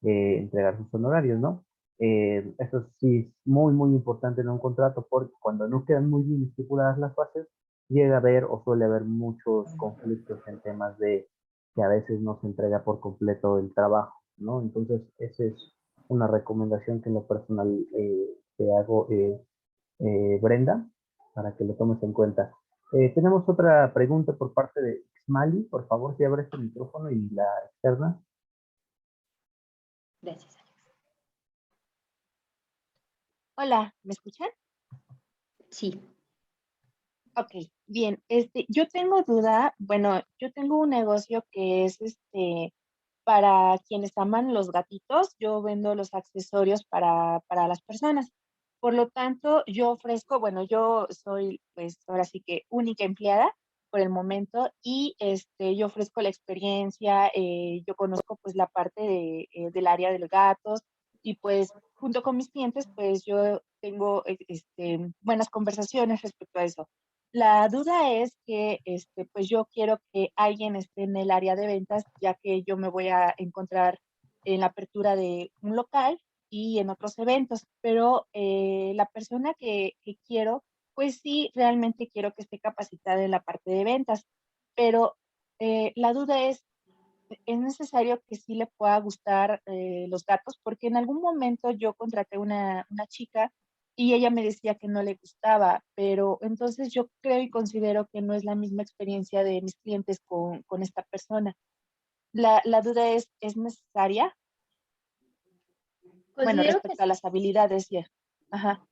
entregar sus honorarios, ¿no? Eso sí es muy, muy importante en un contrato porque cuando no quedan muy bien estipuladas las bases, llega a haber o suele haber muchos conflictos en temas de que a veces no se entrega por completo el trabajo, ¿no? Entonces, esa es una recomendación que en lo personal te hago, Brenda, para que lo tomes en cuenta. Tenemos otra pregunta por parte de Xmali. Por favor, si abres tu micrófono y la externa. Gracias, Alex. Hola, ¿me escuchan? Sí. Ok, bien. Yo tengo duda, bueno, yo tengo un negocio que es para quienes aman los gatitos, yo vendo los accesorios para las personas. Por lo tanto, yo ofrezco, bueno, yo soy, pues, ahora sí que única empleada por el momento y yo ofrezco la experiencia, yo conozco pues la parte del área de los gatos y pues junto con mis clientes, pues yo tengo buenas conversaciones respecto a eso. La duda es que, pues yo quiero que alguien esté en el área de ventas, ya que yo me voy a encontrar en la apertura de un local y en otros eventos, pero la persona que quiero, pues sí, realmente quiero que esté capacitada en la parte de ventas, pero la duda es necesario que sí le pueda gustar los gatos, porque en algún momento yo contraté una chica y ella me decía que no le gustaba, pero entonces yo creo y considero que no es la misma experiencia de mis clientes con esta persona. La duda es necesaria? Bueno, Considero que respecto a las habilidades, ya. Ajá.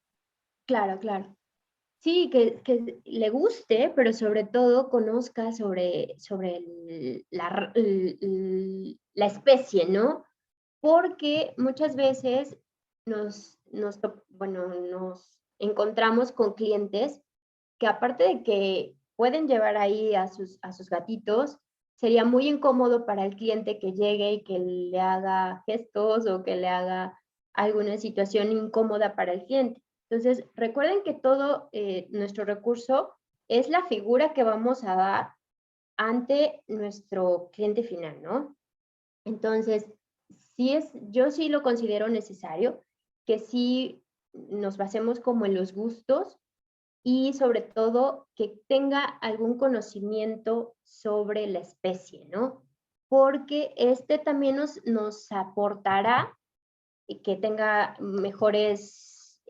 claro, claro. Sí, que le guste, pero sobre todo conozca sobre la especie, ¿no? Porque muchas veces nos encontramos con clientes que aparte de que pueden llevar ahí a sus gatitos, sería muy incómodo para el cliente que llegue y que le haga gestos o que le haga alguna situación incómoda para el cliente. Entonces, recuerden que todo nuestro recurso es la figura que vamos a dar ante nuestro cliente final, ¿no? Entonces, yo sí lo considero necesario que sí nos basemos como en los gustos y sobre todo que tenga algún conocimiento sobre la especie, ¿no? Porque este también nos aportará que tenga mejores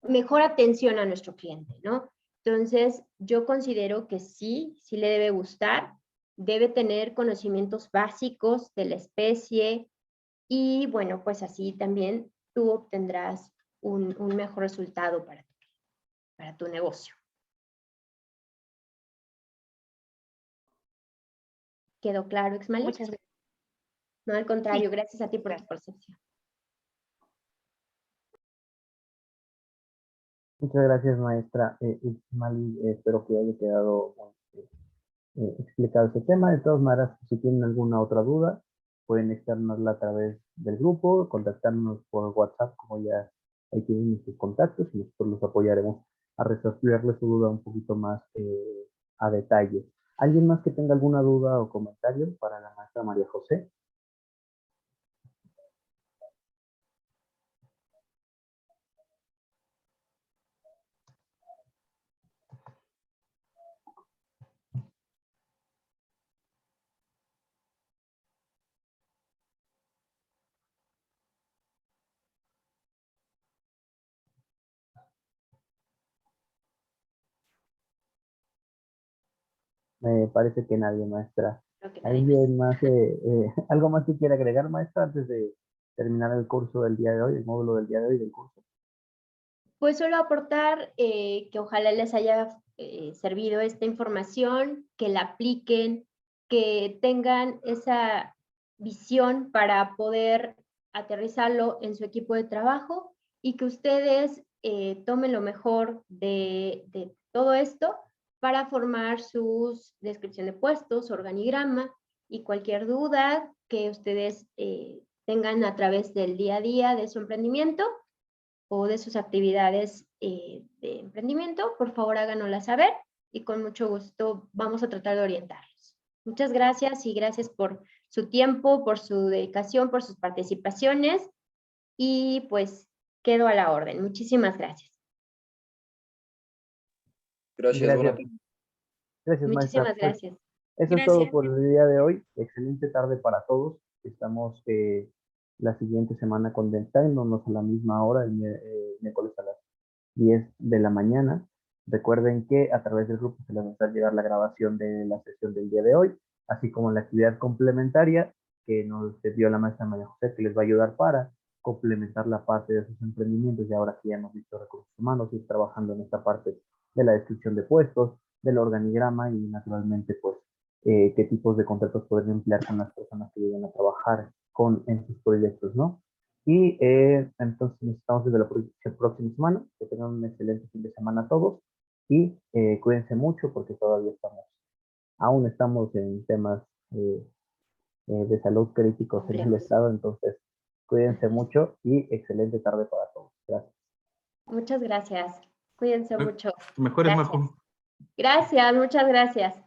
mejor atención a nuestro cliente, ¿no? Entonces, yo considero que sí le debe gustar, debe tener conocimientos básicos de la especie y, bueno, pues así también tú obtendrás un mejor resultado para tu negocio. ¿Quedó claro, Ixmali? Muchas gracias. No, al contrario, Sí. gracias a ti por tu Gracias. percepción. Muchas gracias, maestra Ismali. Espero que haya quedado explicado este tema. De todas maneras, si tienen alguna otra duda, pueden externarla a través del grupo, contactarnos por WhatsApp, como ya ahí tienen sus contactos, y nosotros los apoyaremos a resolverle su duda un poquito más a detalle. ¿Alguien más que tenga alguna duda o comentario para la maestra María José? Me parece que nadie, maestra. Creo que nadie ¿Alguien más, algo más que quiera agregar, maestra, antes de terminar el curso del día de hoy, el módulo del día de hoy del curso? Pues solo aportar que ojalá les haya servido esta información, que la apliquen, que tengan esa visión para poder aterrizarlo en su equipo de trabajo y que ustedes tomen lo mejor de todo esto para formar sus descripción de puestos, organigrama y cualquier duda que ustedes tengan a través del día a día de su emprendimiento o de sus actividades de emprendimiento, por favor háganosla saber y con mucho gusto vamos a tratar de orientarlos. Muchas gracias y gracias por su tiempo, por su dedicación, por sus participaciones y pues quedo a la orden. Muchísimas gracias. Gracias, buena tarde. Gracias, maestra. Muchísimas Pues, gracias. eso es todo por el día de hoy. Excelente tarde para todos. Estamos la siguiente semana conectándonos a la misma hora, el miércoles a las 10 de la mañana. Recuerden que a través del grupo se les va a llegar la grabación de la sesión del día de hoy, así como la actividad complementaria que nos dio la maestra María José, que les va a ayudar para complementar la parte de sus emprendimientos. Y ahora que ya hemos visto recursos humanos, ir trabajando en esta parte de la descripción de puestos, del organigrama y naturalmente pues qué tipos de contratos pueden emplear con las personas que lleguen a trabajar en sus proyectos, ¿no? Y entonces nos estamos desde la próxima semana. Que tengan un excelente fin de semana a todos y cuídense mucho porque todavía aún estamos en temas de salud críticos en el estado, entonces cuídense mucho y excelente tarde para todos. Gracias. Muchas gracias. Cuídense mucho. Mejores, Majo. Gracias, muchas gracias.